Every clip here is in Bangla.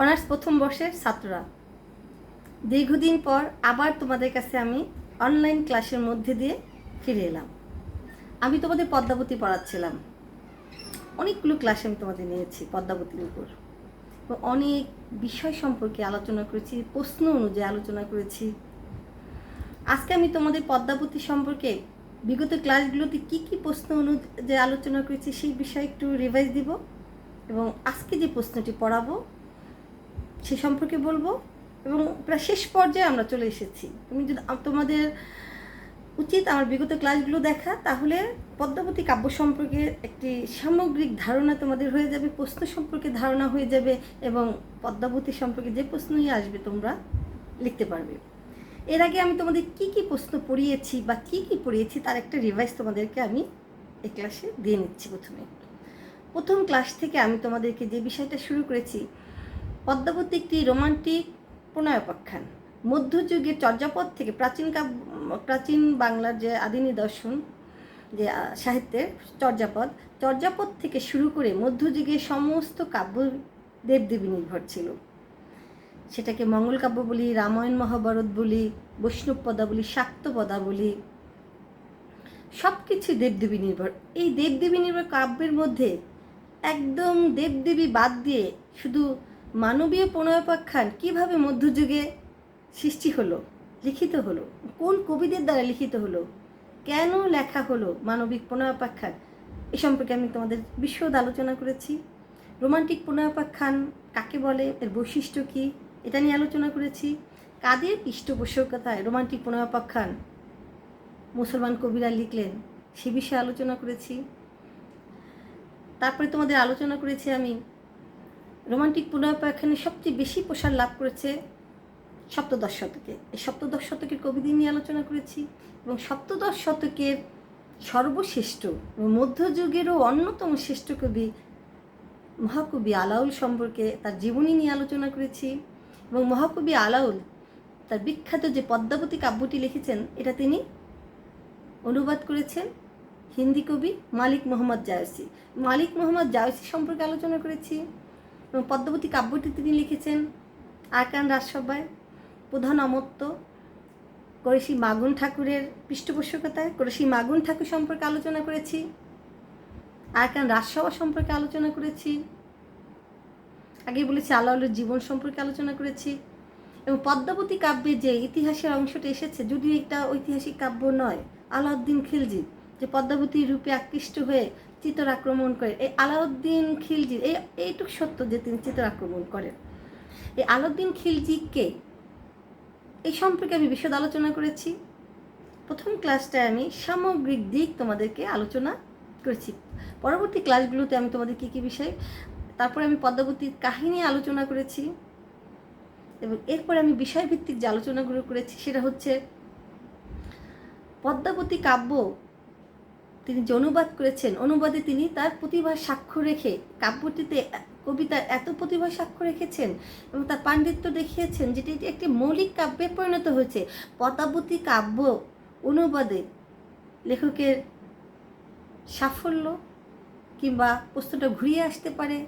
অনার্স প্রথম বর্ষের ছাত্ররা, দীর্ঘদিন পর আবার তোমাদের কাছে আমি অনলাইন ক্লাসের মধ্যে দিয়ে ফিরে এলাম। আমি তোমাদের পদ্মাবতী পড়াচ্ছিলাম। অনেকগুলো ক্লাস আমি তোমাদের নিয়েছি পদ্মাবতীর উপর, অনেক বিষয় সম্পর্কে আলোচনা করেছি, প্রশ্ন অনুযায়ী আলোচনা করেছি। আজকে আমি তোমাদের পদ্মাবতী সম্পর্কে বিগত ক্লাসগুলোতে কি কি প্রশ্ন অনুযায়ী আলোচনা করেছি সেই বিষয়ে একটু রিভাইজ দিব, এবং আজকে যে প্রশ্নটি পড়াবো সে সম্পর্কে বলবো। এবং প্রায় শেষ পর্যায়ে আমরা চলে এসেছি। তুমি যদি তোমাদের উচিত আমার বিগত ক্লাসগুলো দেখা, তাহলে পদ্মাবতী কাব্য সম্পর্কে একটি সামগ্রিক ধারণা তোমাদের হয়ে যাবে, প্রশ্ন সম্পর্কে ধারণা হয়ে যাবে, এবং পদ্মাবতী সম্পর্কে যে প্রশ্নই আসবে তোমরা লিখতে পারবে। এর আগে আমি তোমাদের কি কি প্রশ্ন পড়িয়েছি বা কি কি পড়িয়েছি তার একটা রিভাইজ তোমাদেরকে আমি এই ক্লাসে দিয়ে নিচ্ছি। প্রথম ক্লাস থেকে আমি তোমাদেরকে যে বিষয়টা শুরু করেছি, পদ্মাবতী একটি রোমান্টিক প্রণয়োপাখ্যান। মধ্যযুগের চর্যাপদ থেকে প্রাচীন বাংলার যে আদি নিদর্শন, যে সাহিত্যের চর্যাপদ থেকে শুরু করে মধ্যযুগের সমস্ত কাব্য দেবদেবী নির্ভর ছিল। সেটাকে মঙ্গল কাব্য বলি, রামায়ণ মহাভারত বলি, বৈষ্ণব পদা বলি, শাক্ত পদা বলি, সব কিছু দেবদেবী নির্ভর। এই দেবদেবী নির্ভর কাব্যের মধ্যে একদম দেবদেবী বাদ দিয়ে শুধু মানবীয় প্রণয়োপাখ্যান কীভাবে মধ্যযুগে সৃষ্টি হলো, লিখিত হলো, কোন কবিদের দ্বারা লিখিত হলো, কেন লেখা হলো মানবিক প্রণয়োপাখ্যান, এ সম্পর্কে আমি তোমাদের বিশদ আলোচনা করেছি। রোমান্টিক প্রণয়োপাখ্যান কাকে বলে, এর বৈশিষ্ট্য কী, এটা নিয়ে আলোচনা করেছি। কাদের পৃষ্ঠপোষকতায় রোমান্টিক প্রণয়োপাখ্যান মুসলমান কবিরা লিখলেন সে বিষয়ে আলোচনা করেছি। তারপরে তোমাদের আলোচনা করেছি আমি রোমান্টিক প্রণয়োপাখ্যানে সবচেয়ে বেশি প্রসার লাভ করেছে সপ্তদশ শতকে। এই সপ্তদশ শতকের কবিদের নিয়ে আলোচনা করেছি, এবং সপ্তদশ শতকের সর্বশ্রেষ্ঠ এবং মধ্যযুগেরও অন্যতম শ্রেষ্ঠ কবি মহাকবি আলাউল সম্পর্কে তার জীবনী নিয়ে আলোচনা করেছি। এবং মহাকবি আলাউল তার বিখ্যাত যে পদ্মাবতী কাব্যটি লিখেছেন, এটা তিনি অনুবাদ করেছেন হিন্দি কবি মালিক মোহাম্মদ জায়সি। মালিক মোহাম্মদ জায়সি সম্পর্কে আলোচনা করেছি। এবং পদ্মাবতী কাব্যটি তিনি লিখেছেন আরাকান রাজসভায় প্রধান অমর্ত্য করেছি মাগুন ঠাকুরের পৃষ্ঠপোষকতায়। করেছি মাগুন ঠাকুর সম্পর্কে আলোচনা করেছি, আরাকান রাজসভা সম্পর্কে আলোচনা করেছি, আগে বলেছি আলাউলের জীবন সম্পর্কে আলোচনা করেছি। এবং পদ্মাবতী কাব্যে যে ইতিহাসের অংশটা এসেছে, যদিও এটা ঐতিহাসিক কাব্য নয়, আলাউদ্দিন খিলজি যে পদ্মাবতীর রূপে আকৃষ্ট হয়ে চিতর আক্রমণ করে, এই আলাউদ্দিন খিলজির এইটুক সত্য যে তিনি চিতর আক্রমণ করেন। এই আলাউদ্দিন খিলজিকে এই সম্পর্কে আমি বিশদ আলোচনা করেছি। প্রথম ক্লাসটায় আমি সামগ্রিক দিক তোমাদেরকে আলোচনা করেছি। পরবর্তী ক্লাসগুলোতে আমি তোমাদের কী কী বিষয়, তারপরে আমি পদ্মাবতীর কাহিনী আলোচনা করেছি, এবং এরপরে আমি বিষয়ভিত্তিক যে আলোচনাগুলো করেছি সেটা হচ্ছে পদ্মাবতী কাব্য তিনি যে অনুবাদ করেছেন, অনুবাদে তিনি তার প্রতিভার সাক্ষ্য রেখে কাব্যটিতে কবিতার এত প্রতিভার সাক্ষ্য রেখেছেন এবং তার পাণ্ডিত্য দেখিয়েছেন, যেটি একটি মৌলিক কাব্যে পরিণত হয়েছে। পদ্মাবতী কাব্য অনুবাদে লেখকের সাফল্য, কিংবা প্রশ্নটা ঘুরিয়ে আসতে পারে,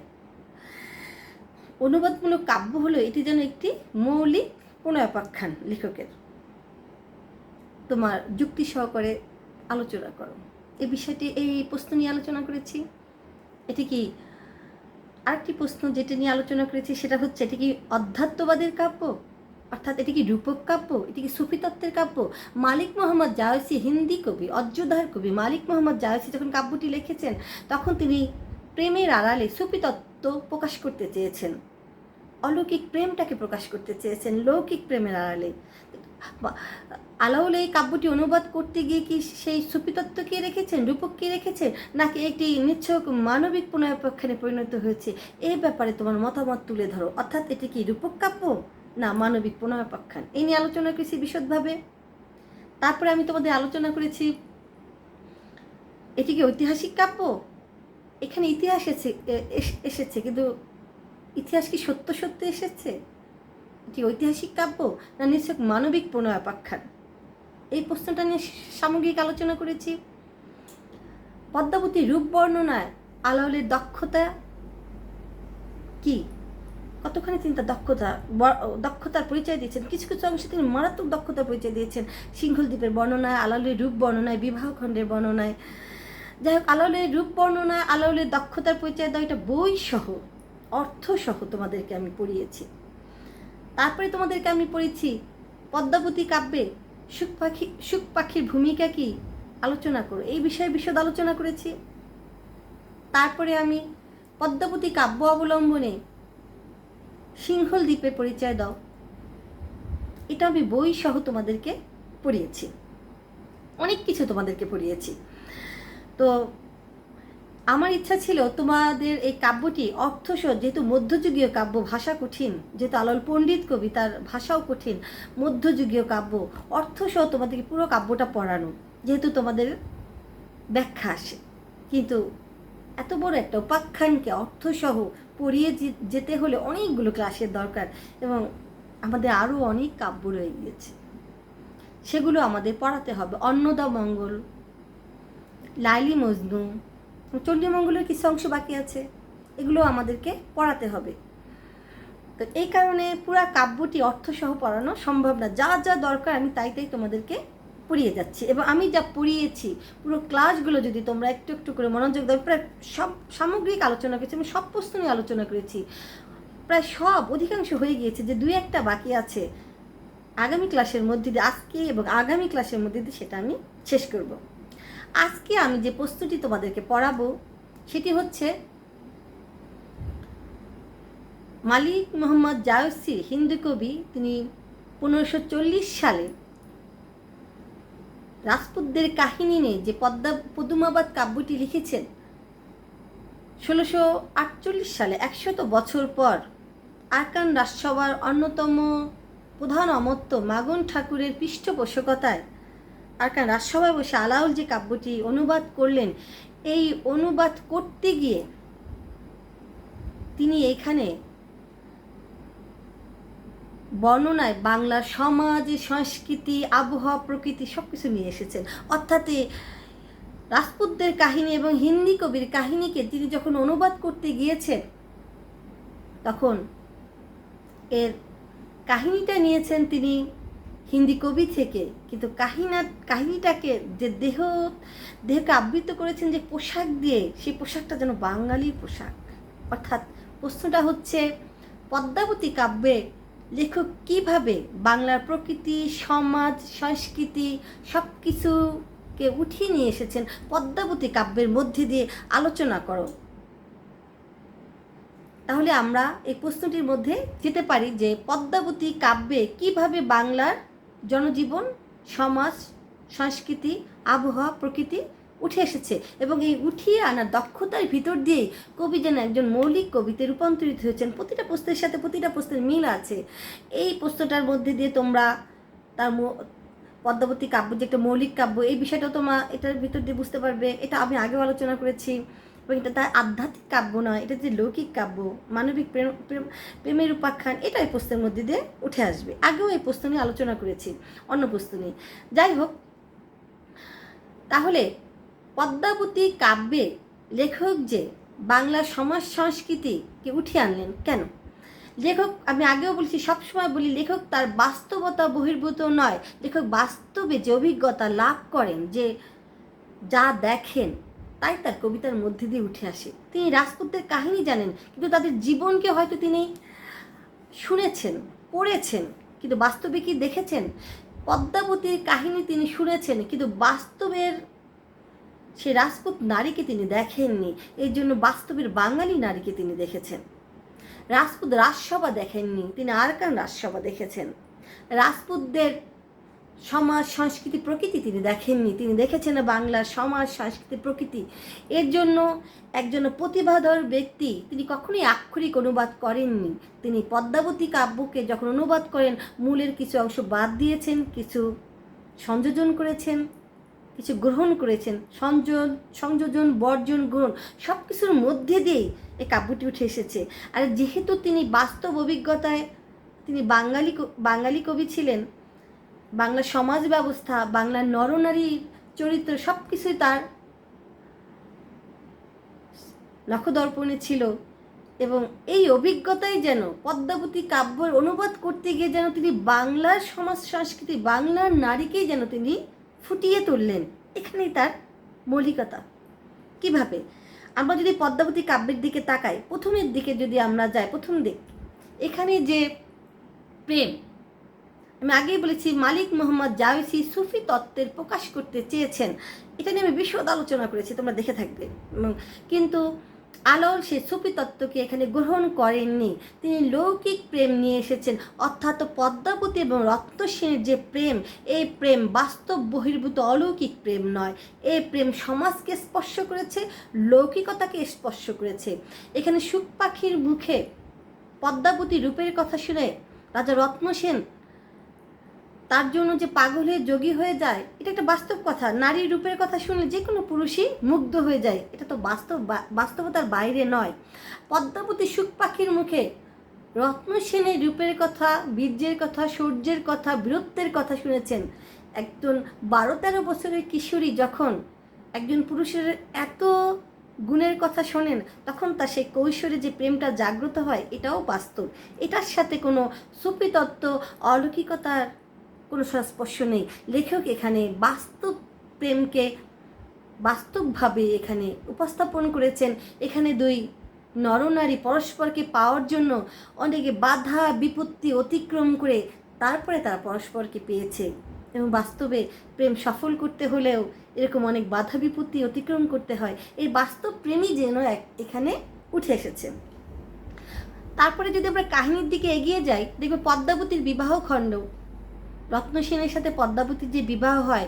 অনুবাদমূলক কাব্য হলো এটি যেন একটি মৌলিক প্রণয়োপাখ্যান লেখকের। তোমার যুক্তি সহকারে আলোচনা করো এই বিষয়টি, এই প্রশ্ন নিয়ে আলোচনা করেছি। এটি কি আরেকটি প্রশ্ন যেটা নিয়ে আলোচনা করেছি সেটা হচ্ছে, এটি কি অধ্যাত্মবাদের কাব্য, অর্থাৎ এটি কি রূপক কাব্য, এটি কি সুফি তত্ত্বের কাব্য? মালিক মোহাম্মদ জায়সি হিন্দি কবি, অযোধ্যার কবি মালিক মোহাম্মদ জায়সি যখন কাব্যটি লিখেছেন, তখন তিনি প্রেমের আড়ালে সুফি তত্ত্ব প্রকাশ করতে চেয়েছেন, অলৌকিক প্রেমটাকে প্রকাশ করতে চেয়েছেন লৌকিক প্রেমের আড়ালে। আলাউল এই কাব্যটি অনুবাদ করতে গিয়ে কি সেই সুফিতত্ত্বকে রেখেছেন, রূপককে রেখেছেন, নাকি একটি নিছক মানবিক প্রণয়োপাখ্যানে পরিণত হয়েছে? এই ব্যাপারে তোমার মতামত তুলে ধরো। অর্থাৎ এটি কি রূপক কাব্য না মানবিক প্রণয়োপাখ্যান, এই নিয়ে আলোচনা করেছি বিশদভাবে। তারপরে আমি তোমাদের আলোচনা করেছি এটি কি ঐতিহাসিক কাব্য, এখানে ইতিহাস এসেছে, কিন্তু ইতিহাস কি সত্য সত্য এসেছে? এটি ঐতিহাসিক কাব্য না নিছক মানবিক প্রণয়োপাখ্যান, এই প্রশ্নটা নিয়ে সামগ্রিক আলোচনা করেছি। পদ্মাবতীর রূপ বর্ণনায় আলাউলের দক্ষতা কি, কতখানি তিনি তার দক্ষতার পরিচয় দিয়েছেন। কিছু কিছু অংশে তিনি মারাত্মক দক্ষতার পরিচয় দিয়েছেন। সিংহল দ্বীপের বর্ণনায়, আলাউলের রূপ বর্ণনায়, বিবাহখণ্ডের বর্ণনায়। যাই হোক, আলাউলের রূপ বর্ণনায়, আলাউলের দক্ষতার পরিচয় দেওয়া, এটা বই সহ, অর্থ সহ তোমাদেরকে আমি পড়িয়েছি। তারপরে তোমাদেরকে আমি পড়েছি পদ্মাবতী কাব্যে সুখ পাখির ভূমিকা কি আলোচনা করো, এই বিষয়ে বিশদ আলোচনা করেছি। তারপরে আমি পদ্মাবতী কাব্য অবলম্বনে সিংহল দ্বীপের পরিচয় দাও, এটা আমি বই সহ তোমাদেরকে পড়িয়েছি। অনেক কিছু তোমাদেরকে পড়িয়েছি। তো আমার ইচ্ছা ছিল তোমাদের এই কাব্যটি অর্থসহ, যেহেতু মধ্যযুগীয় কাব্য, ভাষা কঠিন, যেহেতু আলাউল পণ্ডিত কবি, তার ভাষাও কঠিন, মধ্যযুগীয় কাব্য, অর্থসহ তোমাদেরকে পুরো কাব্যটা পড়ানো, যেহেতু তোমাদের ব্যাখ্যা আসে। কিন্তু এত বড় একটা উপাখ্যানকে অর্থসহ পড়িয়ে যেতে হলে অনেকগুলো ক্লাসের দরকার, এবং আমাদের আরও অনেক কাব্য রয়ে গিয়েছে, সেগুলো আমাদের পড়াতে হবে। অন্নদামঙ্গল, লাইলি মজনু, চণ্ডীমঙ্গলের কিছু অংশ বাকি আছে, এগুলো আমাদেরকে পড়াতে হবে। তো এই কারণে পুরা কাব্যটি অর্থসহ পড়ানো সম্ভব না। যা যা দরকার আমি তাই তোমাদেরকে পড়িয়ে যাচ্ছি, এবং আমি যা পড়িয়েছি পুরো ক্লাসগুলো যদি তোমরা একটু একটু করে মনোযোগ দাও, প্রায় সব সামগ্রিক আলোচনা করেছি, আমি সব প্রশ্ন নিয়ে আলোচনা করেছি, প্রায় সব অধিকাংশ হয়ে গিয়েছে, যে দুই একটা বাকি আছে আগামী ক্লাসের মধ্যে দিয়ে, আজকে এবং আগামী ক্লাসের মধ্যে দিয়ে সেটা আমি শেষ করব। আজকে আমি যে প্রশ্নটি তোমাদেরকে পড়াবো সেটি হচ্ছে মালিক মোহাম্মদ জায়সির, হিন্দু কবি, তিনি 1540 সালে রাজপুতদের কাহিনী নিয়ে যে পদুমাবাদ কাব্যটি লিখেছেন। 1648 সালে, 100 বছর পর, আরাকান রাজসভার অন্যতম প্রধান অমর্ত্য মাগন ঠাকুরের পৃষ্ঠপোষকতায় আরাকান রাজসভায় বসে আলাউল যে কাব্যটি অনুবাদ করলেন, এই অনুবাদ করতে গিয়ে তিনি এইখানে বর্ণনায় বাংলার সমাজ, সংস্কৃতি, আবহাওয়া, প্রকৃতি সব কিছু নিয়ে এসেছেন। অর্থাৎ রাজপুতদের কাহিনী এবং হিন্দি কবির কাহিনীকে তিনি যখন অনুবাদ করতে গিয়েছেন, তখন এর কাহিনীটা নিয়েছেন তিনি হিন্দি কবি থেকে, কিন্তু কাহিনীটাকে যে দেহকে আবৃত করেছেন যে পোশাক দিয়ে, সেই পোশাকটা যেন বাঙালির পোশাক। অর্থাৎ প্রশ্নটা হচ্ছে, পদ্মাবতী কাব্যে লেখক কিভাবে বাংলার প্রকৃতি, সমাজ, সংস্কৃতি সব কিছুকে উঠিয়ে নিয়ে এসেছেন পদ্মাবতী কাব্যের মধ্যে দিয়ে আলোচনা করো। তাহলে আমরা এই প্রশ্নটির মধ্যে যেতে পারি যে পদ্মাবতী কাব্যে কিভাবে বাংলার জনজীবন, সমাজ, সংস্কৃতি, আবহাওয়া, প্রকৃতি উঠে এসেছে, এবং এই উঠিয়ে আনার দক্ষতার ভিতর দিয়ে কবি যেন একজন মৌলিক কবিতে রূপান্তরিত হয়েছেন। প্রতিটা প্রশ্নের সাথে প্রতিটা প্রশ্নের মিল আছে। এই প্রশ্নটার মধ্যে দিয়ে তোমরা তার পদ্মাবতী কাব্য যে একটা মৌলিক কাব্য, এই বিষয়টা তোমরা এটার ভিতর দিয়ে বুঝতে পারবে। এটা আমি আগেও আলোচনা করেছি, এবং এটা তার আধ্যাত্মিক কাব্য নয়, এটা যে লৌকিক কাব্য, মানবিক প্রেমের উপাখ্যান, এটা এই প্রশ্নের মধ্যে দিয়ে উঠে আসবে। আগেও এই প্রশ্ন নিয়ে আলোচনা করেছি, অন্য প্রশ্ন নিয়ে। যাই হোক, তাহলে পদ্মাবতী কাব্যে লেখক যে বাংলার সমাজ সংস্কৃতিকে উঠিয়ে আনলেন কেন? লেখক, আমি আগেও বলছি, সবসময় বলি, লেখক তার বাস্তবতা বহির্ভূত নয়। লেখক বাস্তবে যে অভিজ্ঞতা লাভ করেন, যে যা দেখেন, তাই তার কবিতার মধ্যে দিয়ে উঠে আসে। তিনি রাজপুতদের কাহিনী জানেন, কিন্তু তাদের জীবনকে হয়তো তিনি শুনেছেন, পড়েছেন, কিন্তু বাস্তবে কি দেখেছেন? পদ্মাবতীর কাহিনী তিনি শুনেছেন, কিন্তু বাস্তবের সে রাজপুত নারীকে তিনি দেখেননি। এই জন্য বাস্তবের বাঙালি নারীকে তিনি দেখেছেন। রাজপুত রাজসভা দেখেননি, তিনি আরাকান রাজসভা দেখেছেন। রাজপুতদের সমাজ, সংস্কৃতি, প্রকৃতি তিনি দেখেননি, তিনি দেখেছেন বাংলার সমাজ, সংস্কৃতি, প্রকৃতি। এর জন্য একজন প্রতিভাধর ব্যক্তি, তিনি কখনোই আক্ষরিক অনুবাদ করেননি। তিনি পদ্মাবতী কাব্যকে যখন অনুবাদ করেন, মূলের কিছু অংশ বাদ দিয়েছেন, কিছু সংযোজন করেছেন, কিছু গ্রহণ করেছেন। সংযোজন, বর্জন, গ্রহণ সব কিছুর মধ্যে দিয়েই এই কাব্যটি উঠে এসেছে। আর যেহেতু তিনি বাস্তব অভিজ্ঞতায়, তিনি বাঙালি কবি ছিলেন, বাংলার সমাজ ব্যবস্থা, বাংলার নরনারীর চরিত্র সব কিছুই তার নখদর্পণে ছিল। এবং এই অভিজ্ঞতাই যেন পদ্মাবতী কাব্যের অনুবাদ করতে গিয়ে যেন তিনি বাংলার সমাজ সংস্কৃতি, বাংলার নারীকেই যেন তিনি ফুটিয়ে তুললেন। এখানেই তার মৌলিকতা। কিভাবে? আমরা যদি পদ্মাবতী কাব্যের দিকে তাকাই, প্রথমের দিকে যদি আমরা যাই, প্রথম দিক, এখানে যে প্রেম, আমি আগেই বলেছি মালিক মোহাম্মদ জাওসি সুফি তত্ত্বের প্রকাশ করতে চেয়েছেন, এটা নিয়ে আমি বিশদ আলোচনা করেছি, তোমরা দেখে থাকবে। কিন্তু আলোর সে সুফি তত্ত্বকে এখানে গ্রহণ করেননি, তিনি লৌকিক প্রেম নিয়ে এসেছেন। অর্থাৎ পদ্মাবতী এবং রত্নসেনের যে প্রেম, এই প্রেম বাস্তব বহির্ভূত অলৌকিক প্রেম নয়। এই প্রেম সমাজকে স্পর্শ করেছে, লৌকিকতাকে স্পর্শ করেছে। এখানে সুখ পাখির মুখে পদ্মাবতী রূপের কথা শুনে রাজা রত্নসেন তার জন্য যে পাগল হয়ে যোগী হয়ে যায়, এটা একটা বাস্তব কথা। নারীর রূপের কথা শুনলে যে কোনো পুরুষই মুগ্ধ হয়ে যায়, এটা তো বাস্তবতার বাইরে নয়। পদ্মাবতী সুখ পাখির মুখে রত্নসেনের রূপের কথা, বীর্যের কথা, সূর্যের কথা, বীরত্বের কথা শুনেছেন। একজন 12-13 বছরের কিশোরী যখন একজন পুরুষের এত গুণের কথা শোনেন, তখন তার সেই কৈশোরে যে প্রেমটা জাগ্রত হয়, এটাও বাস্তব। এটার সাথে কোনো সুফি তত্ত্ব, অলৌকিকতার কোনো সংস্পর্শ নেই। লেখক এখানে বাস্তব প্রেমকে বাস্তবভাবে এখানে উপস্থাপন করেছেন। এখানে দুই নরনারী পরস্পরকে পাওয়ার জন্য অনেকে বাধা বিপত্তি অতিক্রম করে তারপরে তারা পরস্পরকে পেয়েছে, এবং বাস্তবে প্রেম সফল করতে হলেও এরকম অনেক বাধা বিপত্তি অতিক্রম করতে হয়। এই বাস্তব প্রেমই যেন এখানে উঠে এসেছে। তারপরে যদি আমরা কাহিনীর দিকে এগিয়ে যাই, দেখবে পদ্মাবতীর বিবাহ খণ্ড, রত্নসেনের সাথে পদ্মাবতীর যে বিবাহ হয়,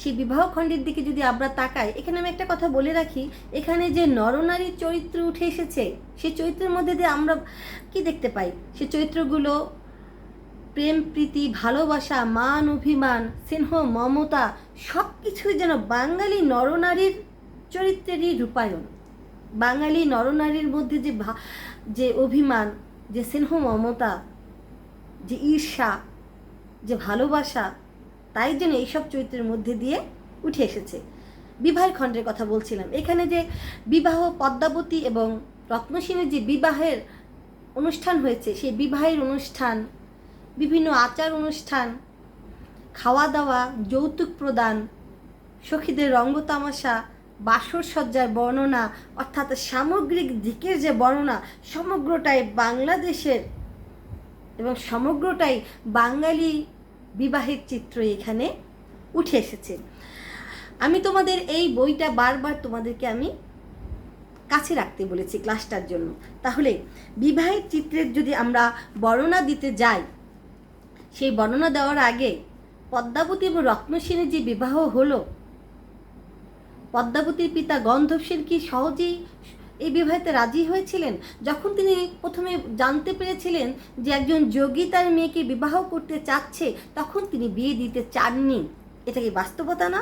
সেই বিবাহ খণ্ডের দিকে যদি আমরা তাকাই, এখানে আমি একটা কথা বলে রাখি, এখানে যে নরনারীর চরিত্র উঠে এসেছে, সেই চরিত্রের মধ্যে দিয়ে আমরা কি দেখতে পাই? সে চরিত্রগুলো প্রেম, প্রীতি, ভালোবাসা, মান, অভিমান, স্নেহ, মমতা, সব কিছুই যেন বাঙালি নরনারীর চরিত্রেরই রূপায়ণ। বাঙালি নরনারীর মধ্যে যে অভিমান, যে স্নেহ, মমতা, যে ঈর্ষা, যে ভালোবাসা, তাই জন্য এইসব চরিত্রের মধ্যে দিয়ে উঠে এসেছে। বিবাহের খণ্ডের কথা বলছিলাম, এখানে যে বিবাহ, পদ্মাবতী এবং রত্নসেনের যে বিবাহের অনুষ্ঠান হয়েছে, সেই বিবাহের অনুষ্ঠান, বিভিন্ন আচার অনুষ্ঠান, খাওয়া দাওয়া, যৌতুক প্রদান, সখীদের রঙ্গতামাশা, বাসর সজ্জার বর্ণনা, অর্থাৎ সামগ্রিক দিকের যে বর্ণনা, সমগ্রটাই বাংলাদেশের এবং সমগ্রটাই বাঙালি বিবাহের চিত্র এখানে উঠে এসেছে। আমি তোমাদের এই বইটা বারবার তোমাদেরকে আমি কাছে রাখতে বলেছি ক্লাসটার জন্য। তাহলে বিবাহের চিত্রের যদি আমরা বর্ণনা দিতে যাই, সেই বর্ণনা দেওয়ার আগে পদ্মাবতী এবং রত্নসেনের যে বিবাহ হলো, পদ্মাবতীর পিতা গন্ধর্ব সেন কি সহজেই এই বিবাহেতে রাজি হয়েছিলেন? যখন তিনি প্রথমে জানতে পেরেছিলেন যে একজন যোগী তার মেয়েকে বিবাহ করতে চাচ্ছে, তখন তিনি বিয়ে দিতে চাননি। এটা কি বাস্তবতা না?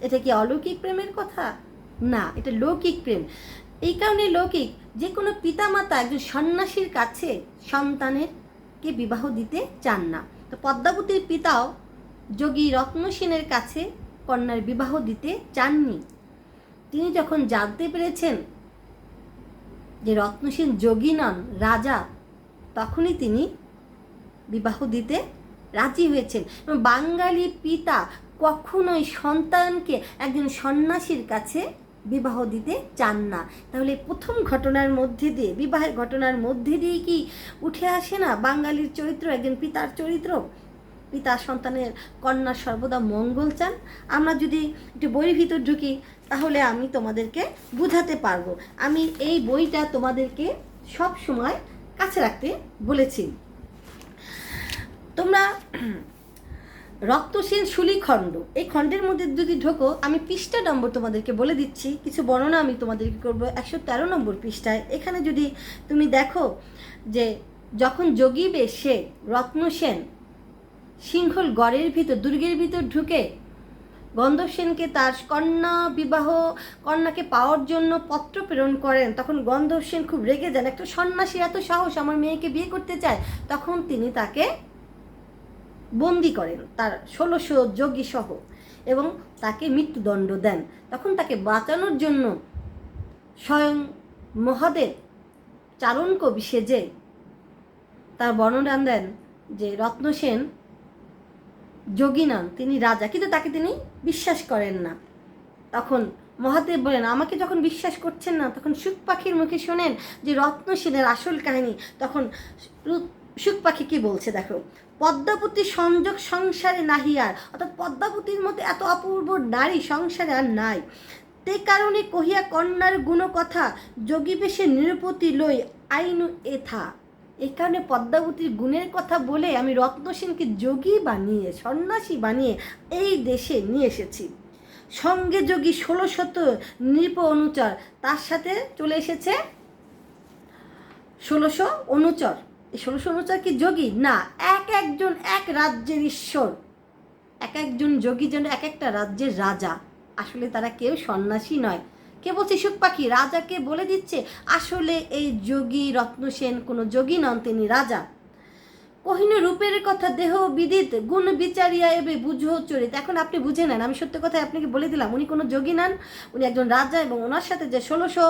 এটা কি অলৌকিক প্রেমের কথা? না, এটা লৌকিক প্রেম। এই কারণে লৌকিক, যে কোনো পিতামাতা একজন সন্ন্যাসীর কাছে সন্তানেরকে বিবাহ দিতে চান না। তো পদ্মাবতীর পিতাও যোগী রত্নসেনের কাছে কন্যার বিবাহ দিতে চাননি। তিনি যখন জানতে পেরেছেন যে রত্নসেন যোগী নন, রাজা, তখনই তিনি বিবাহ দিতে রাজি হয়েছেন। এবং বাঙালি পিতা কখনোই সন্তানকে একজন সন্ন্যাসীর কাছে বিবাহ দিতে চান না। তাহলে প্রথম ঘটনার মধ্যে দিয়ে, বিবাহের ঘটনার মধ্যে দিয়ে কি উঠে আসে না বাঙালির চরিত্র, একজন পিতার চরিত্র? পিতা সন্তানের, কন্যা সর্বদা মঙ্গল চান। আমরা যদি একটু বইয়ের ভিতর ঢুকি, তাহলে আমি তোমাদেরকে বুঝাতে পারবো। আমি এই বইটা তোমাদেরকে সব সময় কাছে রাখতে বলেছি। তোমরা রক্তসেন শুলি খণ্ড, এই খণ্ডের মধ্যে যদি ঢোকো, আমি পৃষ্ঠা নম্বর তোমাদেরকে বলে দিচ্ছি, কিছু বর্ণনা আমি তোমাদেরকে করবো। 113 নম্বর পৃষ্ঠায় এখানে যদি তুমি দেখো যে যখন যোগী বেশে রত্নসেন সিংহল গড়ের ভিতর, দুর্গের ভিতর ঢুকে গন্ধর্ব সেনকে তার কন্যাকে পাওয়ার জন্য পত্র প্রেরণ করেন, তখন গন্ধর্ব সেন খুব রেগে যান। একটা সন্ন্যাসী এত সাহস, আমার মেয়েকে বিয়ে করতে চায়। তখন তিনি তাকে বন্দি করেন, তার 1600 যোগী সহ, এবং তাকে মৃত্যুদণ্ড দেন। তখন তাকে বাঁচানোর জন্য স্বয়ং মহাদেব চারণ কবি সেজে তার বর্ণনা দেন যে রত্নসেন যোগী নন, তিনি রাজা, কিন্তু তাকে তিনি বিশ্বাস করেন না। তখন মহাদেব বলেন, আমাকে যখন বিশ্বাস করছেন না, তখন সুখ পাখির মুখে শোনেন যে রত্নসেনের আসল কাহিনী। তখন সুখ পাখি কি বলছে দেখো, পদ্মাবতী সংযোগ সংসারে নাহি আর, অর্থাৎ পদ্মাবতীর মতো এত অপূর্ব নারী সংসারে আর নাই। তে কারণে কহিয়া কন্যার গুণ কথা, যোগী বেশে নিরুপতি লই আইনু এথা। এই কারণে পদ্মাবতীর গুণের কথা বলে আমি রত্নসেনকে যোগী বানিয়ে, সন্ন্যাসী বানিয়ে এই দেশে নিয়ে এসেছি। সঙ্গে যোগী 1600 নৃপ অনুচর, তার সাথে চলে এসেছে 1600 অনুচর। এই 1600 অনুচর কি যোগী? না, এক একজন এক রাজ্যের ঈশ্বর, এক একজন যোগী যেন এক একটা রাজ্যের রাজা। আসলে তারা কেউ সন্ন্যাসী নয়। কে বলছে? সুখ পাখি রাজাকে বলে দিচ্ছে আসলে এই যোগী রত্নসেন কোনো যোগী নন, তিনি রাজা। কহিনু রূপের কথা দেহ বিদিত, গুণ বিচারিয়া এবে বুঝো চরিত। এখন আপনি বুঝে নেন, আমি সত্য কথাই আপনাকে বলে দিলাম, উনি কোনো যোগী নন, উনি একজন রাজা, এবং ওনার সাথে যে 1600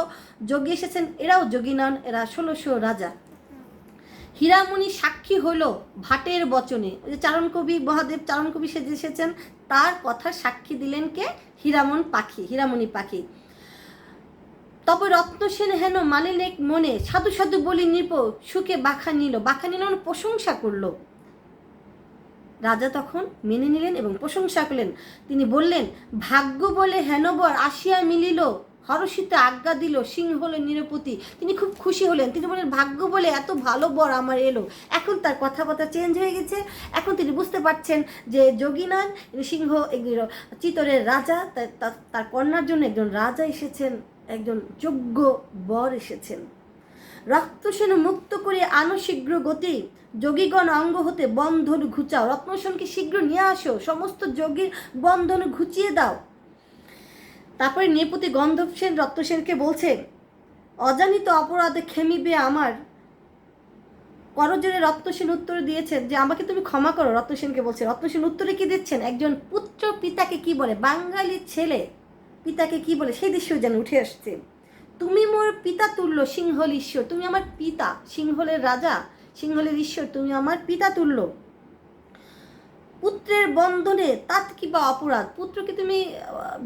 যোগী এসেছেন এরাও যোগী নন, এরা 1600 রাজা। হীরামণি সাক্ষী হলো ভাটের বচনে। ওই যে চারণ কবি মহাদেব চারণ কবি সেজে এসেছেন, তার কথা সাক্ষী দিলেন কে? হীরামণি পাখি। তবে রত্নসেন হেন মানিলে মনে, সাধু সাধু বলি নৃপ সুখে বাখা নিল মানে প্রশংসা করলো। রাজা তখন মেনে নিলেন এবং প্রশংসা করলেন। তিনি বললেন, ভাগ্য বলে হেনবর আসিয়া মিলিল, হরষিত আজ্ঞা দিল সিংহ হলো নিরপতি। তিনি খুব খুশি হলেন, তিনি বললেন ভাগ্য বলে এত ভালো বর আমার এলো। এখন তার কথাবার্তা চেঞ্জ হয়ে গেছে, এখন তিনি বুঝতে পারছেন যে যোগী নন, সিংহ চিতরের রাজা, তার কন্যার জন্য একজন রাজা এসেছেন, একজন যোগ্য বর এসেছেন। রত্নসেন মুক্ত করে আনো শীঘ্র গতি, যোগীগণ অঙ্গ হতে বন্ধন ঘুচাও। রত্নসেনকে শীঘ্র নিয়ে আসো, সমস্ত যোগীর বন্ধন ঘুচিয়ে দাও। তারপরে নৃপতি গন্ধর্বসেন রত্নসেনকে বলছে, অজানিত অপরাধে ক্ষমিবে আমার। করজোড়ে রত্নসেন উত্তর দিয়েছেন যে আমাকে তুমি ক্ষমা করো। রত্নসেনকে বলছে, রত্নসেন উত্তরে কি দিচ্ছেন? একজন পুত্র পিতাকে কি বলে, বাঙালির ছেলে পিতাকে কি বলে, সেই দৃশ্য যেন উঠে আসছে। তুমি মোর পিতা তুল্য সিংহল ঈশ্বর, তুমি আমার পিতা, সিংহলের রাজা, সিংহলের ঈশ্বর, তুমি আমার পিতা তুল্য। পুত্রের বন্ধনে তাত কি বা অপরাধ, পুত্রকে তুমি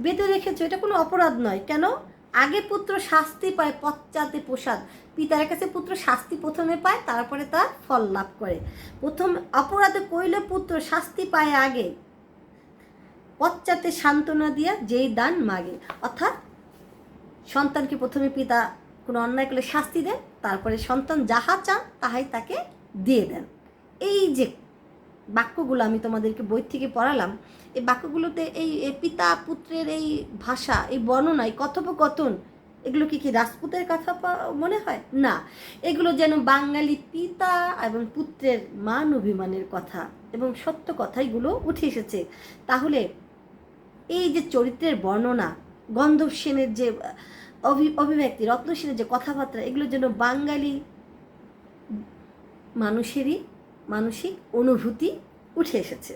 বেঁধে রেখেছো, এটা কোনো অপরাধ নয়। কেন? আগে পুত্র শাস্তি পায়, পশ্চাতে প্রসাদ। পিতার কাছে পুত্র শাস্তি প্রথমে পায়, তারপরে তার ফল লাভ করে। প্রথম অপরাধে কইলে পুত্র শাস্তি পায় আগে, পশ্চাতে সান্ত্বনা দিয়া যেই দান মাগে। অর্থাৎ সন্তানকে প্রথমে পিতা কোনো অন্যায় করলে শাস্তি দেন, তারপরে সন্তান যাহা চান তাহাই তাকে দিয়ে দেন। এই যে বাক্যগুলো আমি তোমাদেরকে বই থেকে পড়ালাম, এই বাক্যগুলোতে এই পিতা পুত্রের এই ভাষা, এই বর্ণনা, এই কথোপকথন, এগুলো কি রাজপুতের কথা মনে হয়? না, এগুলো যেন বাঙালি পিতা এবং পুত্রের মান অভিমানের কথা এবং সত্য কথাইগুলো উঠে এসেছে। তাহলে এই যে চরিত্রের বর্ণনা, গন্ধর্বসেনের যে অভিব্যক্তি, রত্নসেনের যে কথাবার্তা, এগুলো যেন বাঙালি মানুষেরই মানসিক অনুভূতি উঠে এসেছে।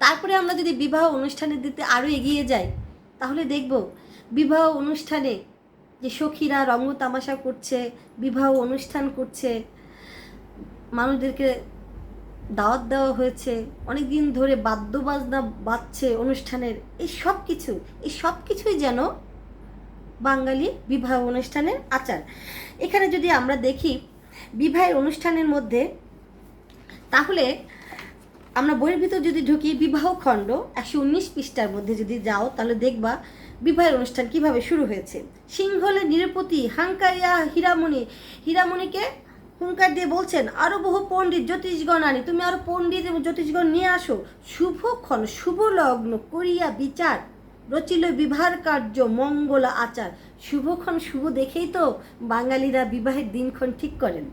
তারপরে আমরা যদি বিবাহ অনুষ্ঠানের দিতে আরও এগিয়ে যাই, তাহলে দেখব বিবাহ অনুষ্ঠানে যে সখীরা রঙ্গ তামাশা করছে, বিবাহ অনুষ্ঠান করছে, মানুষদেরকে দাওয়াত দেওয়া হয়েছে, অনেক দিন ধরে বাদ্যবাজনা বাজছে অনুষ্ঠানের, এই সব কিছুই যেন বাঙালি বিবাহ অনুষ্ঠানের আচার। এখানে যদি আমরা দেখি বিবাহের অনুষ্ঠানের মধ্যে, তাহলে আমরা বইয়ের ভিতর যদি ঢুকি, বিবাহ খণ্ড 119 পৃষ্ঠার মধ্যে যদি যাও, তাহলে দেখবা বিবাহের অনুষ্ঠান কিভাবে শুরু হয়েছে। সিংহলের নিরপতি হাঙ্কারিয়া হীরামণিকে হুঙ্কার দিয়ে বলছেন, আরও বহু পণ্ডিত জ্যোতিষগণ আনি, তুমি আরও পণ্ডিত এবং জ্যোতিষগণ নিয়ে আসো। শুভক্ষণ শুভ লগ্ন করিয়া বিচার, রচিল বিবাহের কার্য মঙ্গলা আচার। শুভক্ষণ শুভ দেখেই তো বাঙালিরা বিবাহের দিনক্ষণ ঠিক করেন।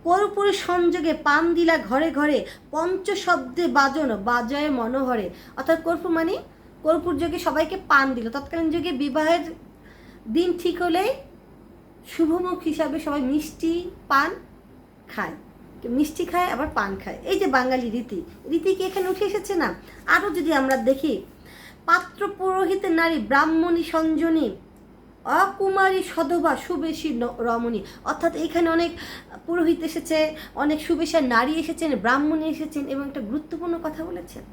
কর্পূর সংযোগে পান দিলা ঘরে ঘরে, পঞ্চশব্দে বাজন বাজয় মনোহরে। অর্থাৎ কর্পূর মানে কর্পূর যোগে সবাইকে পান দিল। তৎকালীন যুগে বিবাহের দিন ঠিক হলেই শুভমুখ হিসাবে সবাই মিষ্টি পান খায়, মিষ্টি খায় আবার পান খায়। এই যে বাঙালি রীতি কি এখানে উঠে এসেছে না? আরও যদি আমরা দেখি, পাত্র পুরোহিতের নারী ব্রাহ্মণী সঞ্জনী, অকুমারী সধবা সুবেশী রমণী, অর্থাৎ এখানে অনেক পুরোহিত এসেছে, অনেক সুবেশার নারী এসেছেন, ব্রাহ্মণী এসেছেন, এবং একটা গুরুত্বপূর্ণ কথা বলেছেন,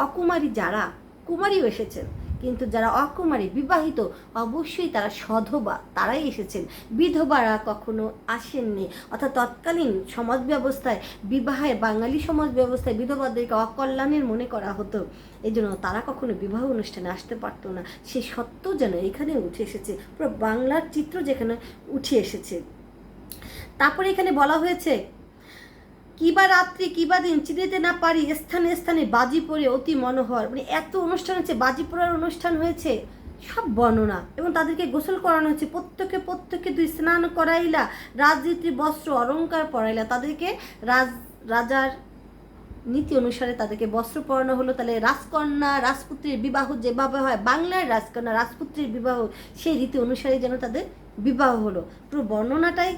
অকুমারী যারা, কুমারীও এসেছেন, কিন্তু যারা অকুমারী বিবাহিত অবশ্যই তারা সধবা, তারাই এসেছেন, বিধবারা কখনো আসেননি। অর্থাৎ তৎকালীন সমাজ ব্যবস্থায় বিবাহে, বাঙালি সমাজ ব্যবস্থায় বিধবাদেরকে অকল্যাণের মনে করা হতো, এই জন্য তারা কখনো বিবাহ অনুষ্ঠানে আসতে পারতো না। সেই সত্য যেন এখানে উঠে এসেছে, পুরো বাংলার চিত্র যেখানে উঠে এসেছে। তারপরে এখানে বলা হয়েছে, কিবা রাত্রি কিবা দিন চিনিতে না পারি, স্থানে স্থানে বাজি পড়ে অতি মনোহর, মানে এত অনুষ্ঠান হয়েছে, বাজি পড়ার অনুষ্ঠান হয়েছে, সব বর্ণনা, এবং তাদেরকে গোসল করানো হয়েছে, প্রত্যেকে দুই স্নান করাইলা, রাজনীতি বস্ত্র অলঙ্কার পরাইলা, তাদেরকে রাজার নীতি অনুসারে তাদেরকে বস্ত্র পরানো হলো। তাহলে রাজকন্যা রাজপুত্রের বিবাহ যেভাবে হয়, বাংলার রাজকন্যা রাজপুত্রের বিবাহ সেই রীতি অনুসারে যেন তাদের বিবাহ হলো। পুরো বর্ণনাটাই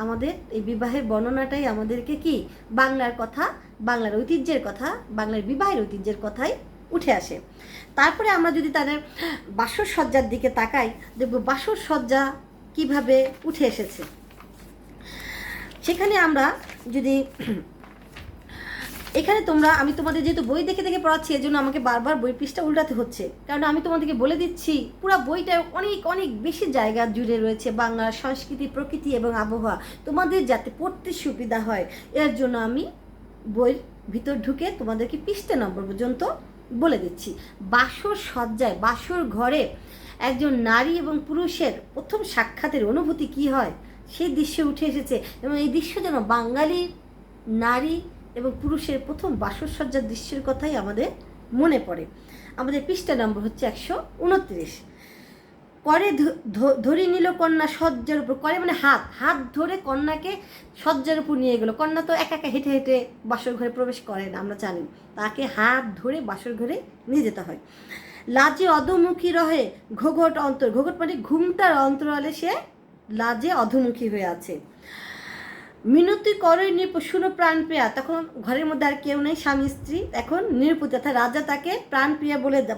আমাদের, এই বিবাহের বর্ণনাটাই আমাদেরকে কি বাংলার কথা, বাংলার ঐতিহ্যের কথা, বাংলার বিবাহের ঐতিহ্যের কথাই উঠে আসে। তারপরে আমরা যদি তাদের বাসর সজ্জার দিকে তাকাই, দেখব বাসর সজ্জা কিভাবে উঠে এসেছে। সেখানে আমরা যদি এখানে আমি তোমাদের যেহেতু বই দেখে দেখে পড়াচ্ছি, এর জন্য আমাকে বারবার বই পৃষ্ঠা উল্টাতে হচ্ছে, কারণ আমি তোমাদেরকে বলে দিচ্ছি পুরো বইটা অনেক অনেক বেশি জায়গা জুড়ে রয়েছে বাংলার সংস্কৃতি, প্রকৃতি এবং আবহাওয়া, তোমাদের যাতে পড়তে সুবিধা হয় এর জন্য আমি বইয়ের ভিতর ঢুকে তোমাদেরকে পৃষ্ঠা নম্বর পর্যন্ত বলে দিচ্ছি। বাসর সজ্জায়, বাসর ঘরে একজন নারী এবং পুরুষের প্রথম সাক্ষাতের অনুভূতি কি হয় সেই দৃশ্য উঠে এসেছে, এবং এই দৃশ্য যেন বাঙালি নারী এবং পুরুষের প্রথম বাসরসজ্জার দৃশ্যের কথাই আমাদের মনে পড়ে। আমাদের পৃষ্ঠা নম্বর হচ্ছে 129। করে ধরে নিল কন্যা সজ্জার উপর, করে মানে হাত ধরে কন্যাকে সজ্জার উপর নিয়ে গেলো। কন্যা তো একা একা হেঁটে হেঁটে বাসর ঘরে প্রবেশ করে না, আমরা জানি, তাকে হাত ধরে বাসর ঘরে নিয়ে যেতে হয়। লাজে অধমুখী রহে ঘোঘট অন্তর, ঘোঘট মানে ঘুমটার অন্তরালে সে লাজে অধমুখী হয়ে আছে। মিনতি করে শুনো প্রাণপ্রিয়া, তখন ঘরের মধ্যে আর কেউ নেই, স্বামী স্ত্রী, এখন নিরুপতি, অর্থাৎ রাজা তাকে প্রাণপ্রিয়া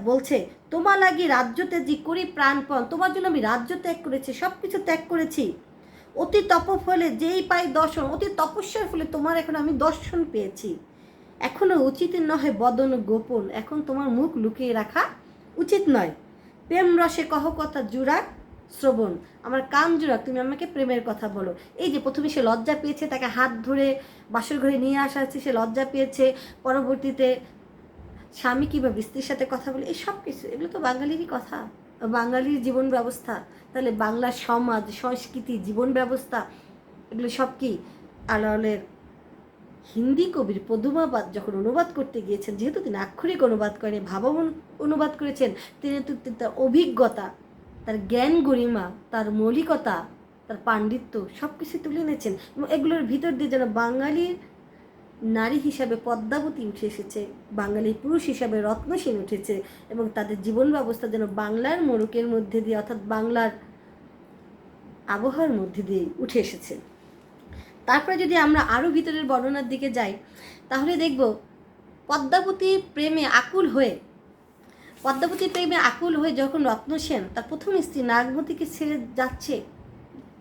বলছে, তোমার লাগি রাজ্য ত্যাজি করি প্রাণপণ, তোমার জন্য আমি রাজ্য ত্যাগ করেছি, সব কিছু ত্যাগ করেছি। অতি তপ ফলে যেই পাই দর্শন, অতি তপস্যার ফলে তোমার এখন আমি দর্শন পেয়েছি। এখনো উচিত নহে বদন গোপন, এখন তোমার মুখ লুকিয়ে রাখা উচিত নয়। প্রেম রসে কহ কথা জুড়া শ্রবণ, আমার কান জোড়া, তুমি আমাকে প্রেমের কথা বলো। এই যে প্রথমে সে লজ্জা পেয়েছে, তাকে হাত ধরে বাসর ঘরে নিয়ে আসা হচ্ছে, সে লজ্জা পেয়েছে, পরবর্তীতে স্বামী কীভাবে স্ত্রীর সাথে কথা বলে, এই সব কিছু, এগুলো তো বাঙালিরই কথা, বাঙালির জীবন ব্যবস্থা। তাহলে বাংলার সমাজ, সংস্কৃতি, জীবন ব্যবস্থা, এগুলো সব কি আলাওলের হিন্দি কবির পদুমাবাদ যখন অনুবাদ করতে গিয়েছেন, যেহেতু তিনি আক্ষরিক অনুবাদ করেন, ভাবামন অনুবাদ করেছেন, তিনি তার অভিজ্ঞতা, তার জ্ঞান গরিমা, তার মৌলিকতা, তার পাণ্ডিত্য সব কিছু তুলে এনেছেন, এবং এগুলোর ভিতর দিয়ে যেন বাঙালির নারী হিসাবে পদ্মাবতী উঠে এসেছে, বাঙালির পুরুষ হিসাবে রত্নসেন উঠেছে, এবং তাদের জীবন ব্যবস্থা যেন বাংলার মোড়কের মধ্যে দিয়ে, অর্থাৎ বাংলার আবহাওয়ার মধ্যে দিয়ে উঠে এসেছে। তারপরে যদি আমরা আরও ভিতরের বর্ণনার দিকে যাই, তাহলে দেখব পদ্মাবতীর প্রেমে আকুল হয়ে যখন রত্নসেন তার প্রথম স্ত্রী নাগবতীকে ছেড়ে যাচ্ছে,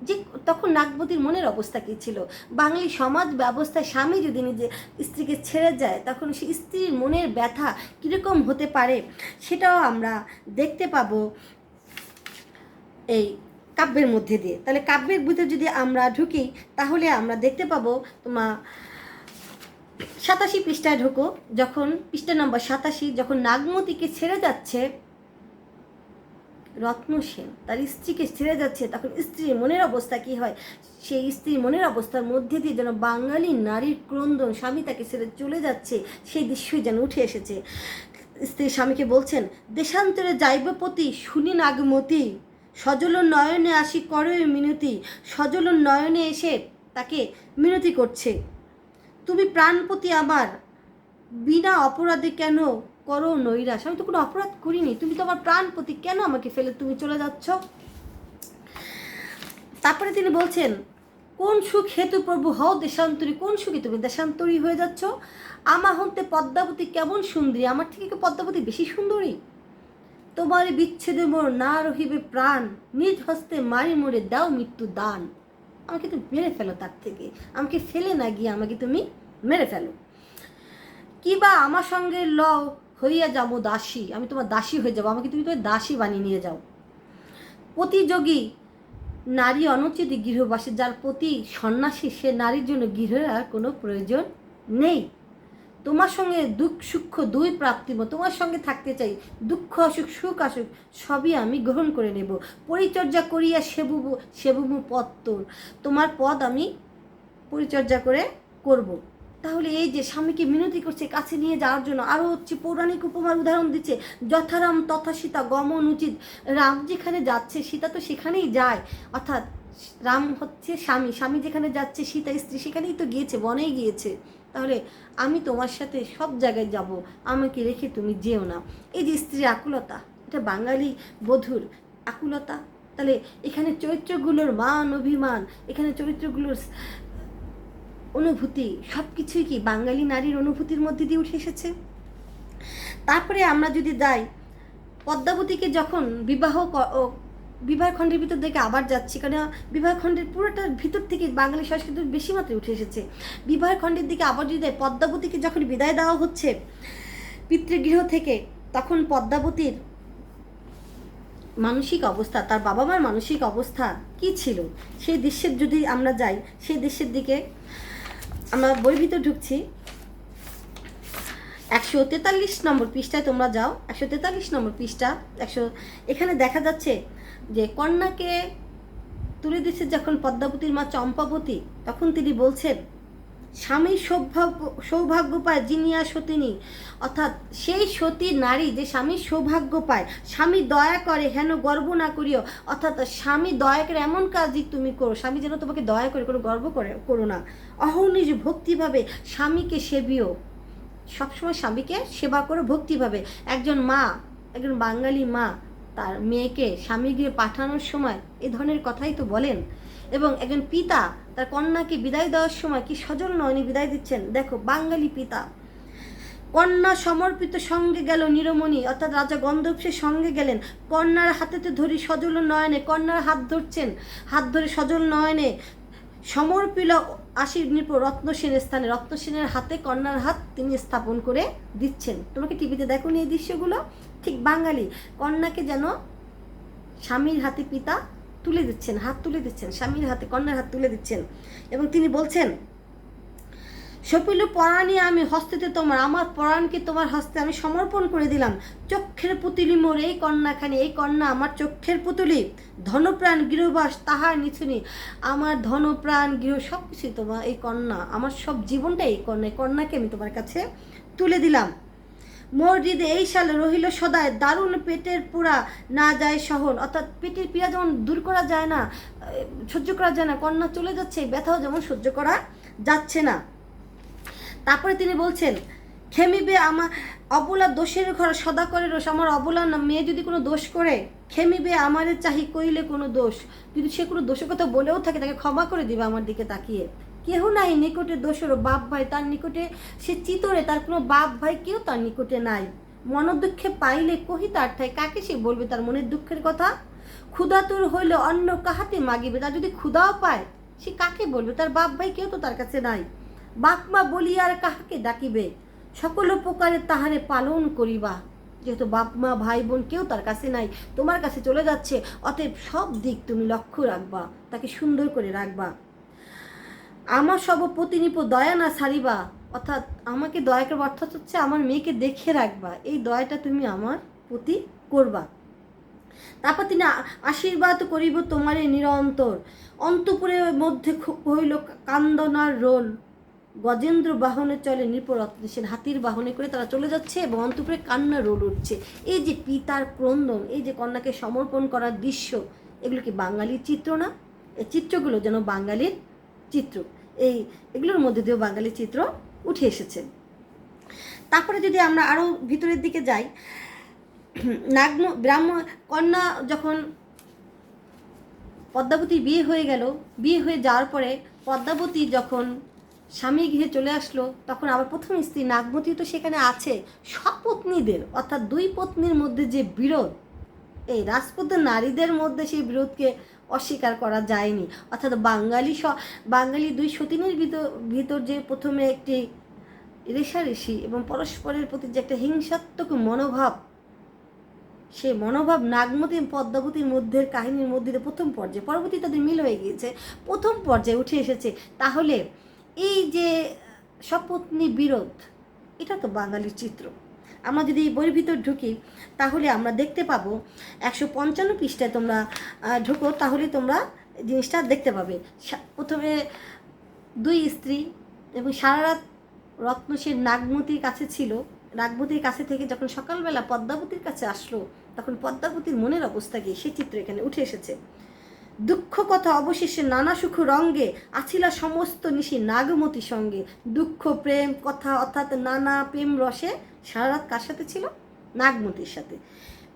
যে তখন নাগবতীর মনের অবস্থা কী ছিল, বাঙালি সমাজ ব্যবস্থায় স্বামী যদি নিজে স্ত্রীকে ছেড়ে যায় তখন সেই স্ত্রীর মনের ব্যথা কীরকম হতে পারে সেটাও আমরা দেখতে পাবো এই কাব্যের মধ্যে দিয়ে। তাহলে কাব্যের ভিতরে যদি আমরা ঢুকি তাহলে আমরা দেখতে পাবো, তোমার 87 পৃষ্ঠায় ঢুকো, যখন পৃষ্ঠা নম্বর 87, যখন নাগমতীকে ছেড়ে যাচ্ছে রত্নসেন, তার স্ত্রীকে ছেড়ে যাচ্ছে, তখন স্ত্রীর মনের অবস্থা কি হয়, সেই স্ত্রীর মনের অবস্থার মধ্যে দিয়ে যেন বাঙালি নারীর ক্রন্দন, স্বামী তাকে ছেড়ে চলে যাচ্ছে সেই দৃশ্যই যেন উঠে এসেছে। স্ত্রী স্বামীকে বলছেন, দেশান্তরে যাইব পতি শুনি নাগমতী, সজল নয়নে আসি করো মিনতি, সজল নয়নে এসে তাকে মিনতি করছে, তুমি প্রাণপতি আমার, বিনা অপরাধে কেন করো নৈরাশ, আমি তো কোনো অপরাধ করিনি, তুমি তো আমার প্রাণপতি, কেন আমাকে ফেলে তুমি চলে যাচ্ছ। তারপরে তিনি বলছেন, কোন সুখ হেতু প্রভু হও দেশান্তরী, কোন সুখে তুমি দেশান্তরী হয়ে যাচ্ছ, আমা হন্তে পদ্মাবতী কেমন সুন্দরী, আমার থেকে কি পদ্মাবতী বেশি সুন্দরী, তোমার বিচ্ছেদে মোর না রহিবে প্রাণ, নিজ হস্তে মারি মোরে দাও মৃত্যু দান। আমাকে তুমি মেরে ফেলো, তার থেকে আমাকে ফেলে না গিয়ে আমাকে তুমি মেরে ফেলো। কিবা আমার সঙ্গে লও হইয়া যাবো দাসী, আমি তোমার দাসী হয়ে যাবো, আমাকে তুমি তোমার দাসী বানিয়ে নিয়ে যাও। প্রতিযোগী নারী অনুচিত গৃহবাসী, যার প্রতি সন্ন্যাসী, সে নারীর জন্য গৃহের আর কোনো প্রয়োজন নেই। তোমার সঙ্গে দুঃখ সুখ দুই প্রাপ্তিব, তোমার সঙ্গে থাকতে চাই, দুঃখ আসুক সুখ আসুক সবই আমি গ্রহণ করে নেব। পরিচর্যা করিয়া সেবুমু পদ তোর, তোমার পদ আমি পরিচর্যা করে করব। তাহলে এই যে স্বামীকে মিনতি করছে কাছে নিয়ে যাওয়ার জন্য, আরও হচ্ছে পৌরাণিক উপমার উদাহরণ দিচ্ছে, যথারাম তথা সীতা গমন উচিত। রাম যেখানে যাচ্ছে সীতা তো সেখানেই যায়, অর্থাৎ রাম হচ্ছে স্বামী, স্বামী যেখানে যাচ্ছে সীতা স্ত্রী সেখানেই তো গিয়েছে, বনেই গিয়েছে। তাহলে আমি তোমার সাথে সব জায়গায় যাব, আমাকে রেখে তুমি যেও না। এই যে স্ত্রীর আকুলতা, এটা বাঙালি বধূর আকুলতা। তাহলে এখানে চরিত্রগুলোর মান অভিমান, এখানে চরিত্রগুলোর অনুভূতি সব কিছুই কি বাঙালি নারীর অনুভূতির মধ্যে দিয়ে উঠে এসেছে। তারপরে আমরা যদি যাই পদ্মাবতীকে যখন বিবাহখণ্ডের ভিতর থেকে আবার যাচ্ছি, কারণ বিবাহখণ্ডের পুরোটার ভিতর থেকে বাঙালি সংস্কৃতির বেশি মাত্রায় উঠে এসেছে। বিবাহখণ্ডের দিকে আবার যদি দেয়, পদ্মাবতীকে যখন বিদায় দেওয়া হচ্ছে পিতৃগৃহ থেকে, তখন পদ্মাবতীর মানসিক অবস্থা, তার বাবা মার মানসিক অবস্থা কি ছিল, সেই দৃশ্যের যদি আমরা যাই, সেই দৃশ্যের দিকে আমরা বই ভিতর ঢুকছি। 143 নম্বর পৃষ্ঠায় তোমরা যাও, 143 নম্বর পৃষ্ঠা। এখানে দেখা যাচ্ছে যে কন্যাকে তুলে দিচ্ছে যখন পদ্মাবতীর মা চম্পাবতী, তখন তিনি বলছেন স্বামীর সৌভাগ্য পায় জিনিয়া সতিনী, অর্থাৎ সেই সতী নারী যে স্বামীর সৌভাগ্য পায়, স্বামী দয়া করে হেন গর্ব না করিও, অর্থাৎ স্বামী দয়া করে এমন কাজই তুমি করো, স্বামী যেন তোমাকে দয়া করে, কোনো গর্ব করো না। অহর্নিশ ভক্তিভাবে স্বামীকে সেবিও, সবসময় স্বামীকে সেবা করো ভক্তিভাবে। একজন মা, একজন বাঙালি মা তার মেয়েকে স্বামী গিয়ে পাঠানোর সময় এই ধরনের কথাই তো বলেন। এবং একজন পিতা তার কন্যাকে বিদায় দেওয়ার সময় কি সজল নয়নে বিদায় দিচ্ছেন। দেখো বাঙালি পিতা, কন্যা সমর্পিত সঙ্গে গেল নিরমণি, অর্থাৎ রাজা গন্ধর্বের সঙ্গে গেলেন, কন্যার হাতেতে ধরি সজল নয়নে, কন্যার হাত ধরছেন, হাত ধরে সজল নয়নে সমর্পিল আশির নৃপ রত্নসেনের স্থানে, রত্নসেনের হাতে কন্যার হাত তিনি স্থাপন করে দিচ্ছেন। তোমাকে টিভিতে দেখো নি এই দৃশ্যগুলো, ঠিক বাঙালি কন্যাকে যেন স্বামীর হাতে পিতা তুলে দিচ্ছেন, হাত তুলে দিচ্ছেন, স্বামীর হাতে কন্যার হাত তুলে দিচ্ছেন। এবং তিনি বলছেন সপিল পরাণী আমি হস্তেতে তোমার, আমার পরাণকে তোমার হস্তে আমি সমর্পণ করে দিলাম। চক্ষের পুতুলি মোর এই কন্যাখানি, এই কন্যা আমার চক্ষের পুতুলি। ধনপ্রাণ গৃহবাস তাহার নিছুনি, আমার ধনপ্রাণ গৃহ সব কিছু তোমার এই কন্যা, আমার সব জীবনটা এই কন্যা, এই কন্যাকে আমি তোমার কাছে তুলে দিলাম। মোর হৃদে এই সালে রহিল সদায়, দারুণ পেটের পুরা না যায় সহন, অর্থাৎ পেটের পীড়া যেমন দূর করা যায় না, সহ্য করা যায় না, কন্যা চলে যাচ্ছে, ব্যথাও যেমন সহ্য করা যাচ্ছে না। তারপরে তিনি বলছেন খেমিবে আমার অবলা দোষের ঘর সদা করে রোষ, আমার অবলা না মেয়ে যদি কোনো দোষ করে, খেমিবে আমারে চাহি কইলে কোনো দোষ, যদি সে কোনো দোষের কথা বলেও থাকে তাকে ক্ষমা করে দিবে আমার দিকে তাকিয়ে। কেহ নাই নিকটে দোষেরও, বাপ ভাই তার নিকটে সে চিতরে, তার কোনো বাপ ভাই কেউ তার নিকটে নাই। মনোদুঃখে পাইলে কহি তার ঠাই, কাকে সে বলবে তার মনের দুঃখের কথা। ক্ষুধাতুর হইলে অন্য কাহাতে মাগিবে, তার যদি ক্ষুধাও পায় সে কাকে বলবে, তার বাপ ভাই কেউ তো তার কাছে নাই। বাপমা বলিয়া আর কাহাকে ডাকিবে, সকল উপকারে তাহারে পালন করিবা, যেহেতু বাপ মা ভাই বোন কেউ তার কাছে নাই, তোমার কাছে চলে যাচ্ছে, অতএব সব দিক তুমি লক্ষ্য রাখবা, তাকে সুন্দর করে রাখবা। আমার সব প্রতিনিপ দয়া না ছাড়িবা, অর্থাৎ আমাকে দয়া করবা, অর্থাৎ হচ্ছে আমার মেয়েকে দেখে রাখবা, এই দয়াটা তুমি আমার প্রতি করবা। তারপর তিনি আশীর্বাদ করিব তোমারে নিরন্তর, অন্তপুরের মধ্যে হইল কান্দনার রোল, গজেন্দ্র বাহনে চলে নৃপরত্ন সেন, হাতির বাহনে করে তারা চলে যাচ্ছে এবং অন্তপুরে কান্না রোল উঠছে। এই যে পিতার ক্রন্দন, এই যে কন্যাকে সমর্পণ করার দৃশ্য, এগুলো কি বাঙালির চিত্র না? এই চিত্রগুলো যেন বাঙালির চিত্র, এগুলোর মধ্যে দিয়েও বাঙালির চিত্র উঠে এসেছে। তারপরে যদি আমরা আরও ভিতরের দিকে যাই, ব্রাহ্মণ কন্যা যখন পদ্মাবতী বিয়ে হয়ে গেল, বিয়ে হয়ে যাওয়ার পরে পদ্মাবতী যখন স্বামী গৃহে চলে আসলো, তখন আবার প্রথম স্ত্রী নাগমতী তো সেখানে আছে। সপত্নীদের অর্থাৎ দুই পত্নীর মধ্যে যে বিরোধ, এই রাজপুত নারীদের মধ্যে সেই বিরোধকে অস্বীকার করা যায়নি। অর্থাৎ বাঙালি দুই সতীনের ভিতর যে প্রথমে একটি রেষারেষি এবং পরস্পরের প্রতি যে একটা হিংসাত্মক মনোভাব, সেই মনোভাব নাগমতী পদ্মাবতীর মধ্যে কাহিনীর মধ্যে প্রথম পর্যায়ে, পরবর্তী তাদের মিল হয়ে গিয়েছে, প্রথম পর্যায়ে উঠে এসেছে। তাহলে এই যে সপত্নী বিরোধ, এটা তো বাঙালির চিত্র। আমরা যদি বইয়ের ভিতর ঢুকি তাহলে আমরা দেখতে পাবো 155 পৃষ্ঠায় তোমরা ঢুকো, তাহলে তোমরা জিনিসটা দেখতে পাবে। প্রথমে দুই স্ত্রী এবং সারা রাত রত্নসেন নাগমতীর কাছে ছিল। নাগমতীর কাছে থেকে যখন সকালবেলা পদ্মাবতীর কাছে আসলো, তখন পদ্মাবতীর মনের অবস্থা কি, সে চিত্র এখানে উঠে এসেছে। দুঃখ কথা অবশেষে নানা সুখ রঙ্গে আছিলা সমস্ত নিশি নাগমতীর সঙ্গে। দুঃখ প্রেম কথা অর্থাৎ নানা প্রেম রসে সারা রাত কার সাথে ছিল? নাগমতীর সাথে।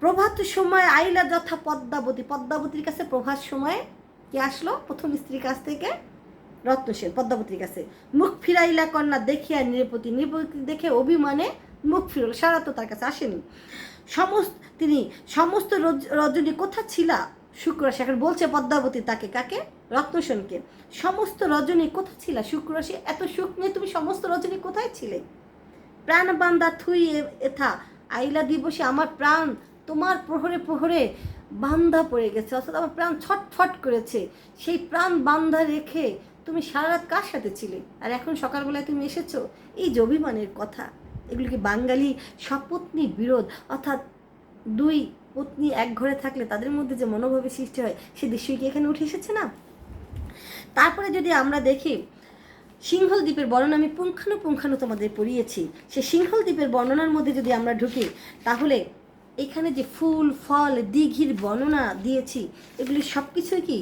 প্রভাত সময় আইলা যথা পদ্মাবতী, পদ্মাবতীর কাছে প্রভাত সময়ে কে আসলো? প্রথম স্ত্রীর কাছ থেকে রত্নসেন পদ্মাবতীর কাছে। মুখ ফিরাইলা কন্যা দেখিয়া নিরপতি, নিরপতি দেখে অভিমানে মুখ ফিরল, সারা তো তার কাছে আসেনি। তিনি সমস্ত রজনী কোথা ছিলা শুক্ররাশি, এখন বলছে পদ্মাবতী তাকে, কাকে? রত্নসেনকে। সমস্ত রজনী কোথা ছিলা শুক্ররাশি, এত সুখ নিয়ে তুমি সমস্ত রজনী কোথায় ছিলে? প্রাণ বান্ধা থুই এথা আইলা দিবসে, আমার প্রাণ তোমার প্রহরে প্রহরে বান্ধা পড়ে গেছে, অর্থাৎ আমার প্রাণ ছটফট করেছে। সেই প্রাণ বান্ধা রেখে তুমি সারা রাত কার সাথে ছিলে, আর এখন সকালবেলায় তুমি এসেছো? এই যে অভিমানের কথা, এগুলিকে বাঙালি সপত্নী বিরোধ, অর্থাৎ দুই পত্নী এক ঘরে থাকলে তাদের মধ্যে যে মনোভাবের সৃষ্টি হয়, সে দৃশ্যই কি এখানে উঠে এসেছে না? তারপরে যদি আমরা দেখি সিংহল দ্বীপের বর্ণনা, আমি পুঙ্খানু তোমাদের পড়িয়েছি। সে সিংহল দ্বীপের বর্ণনার মধ্যে যদি আমরা ঢুকি তাহলে এখানে যে ফুল ফল দিঘির বর্ণনা দিয়েছি, এগুলি সব কিছুই কি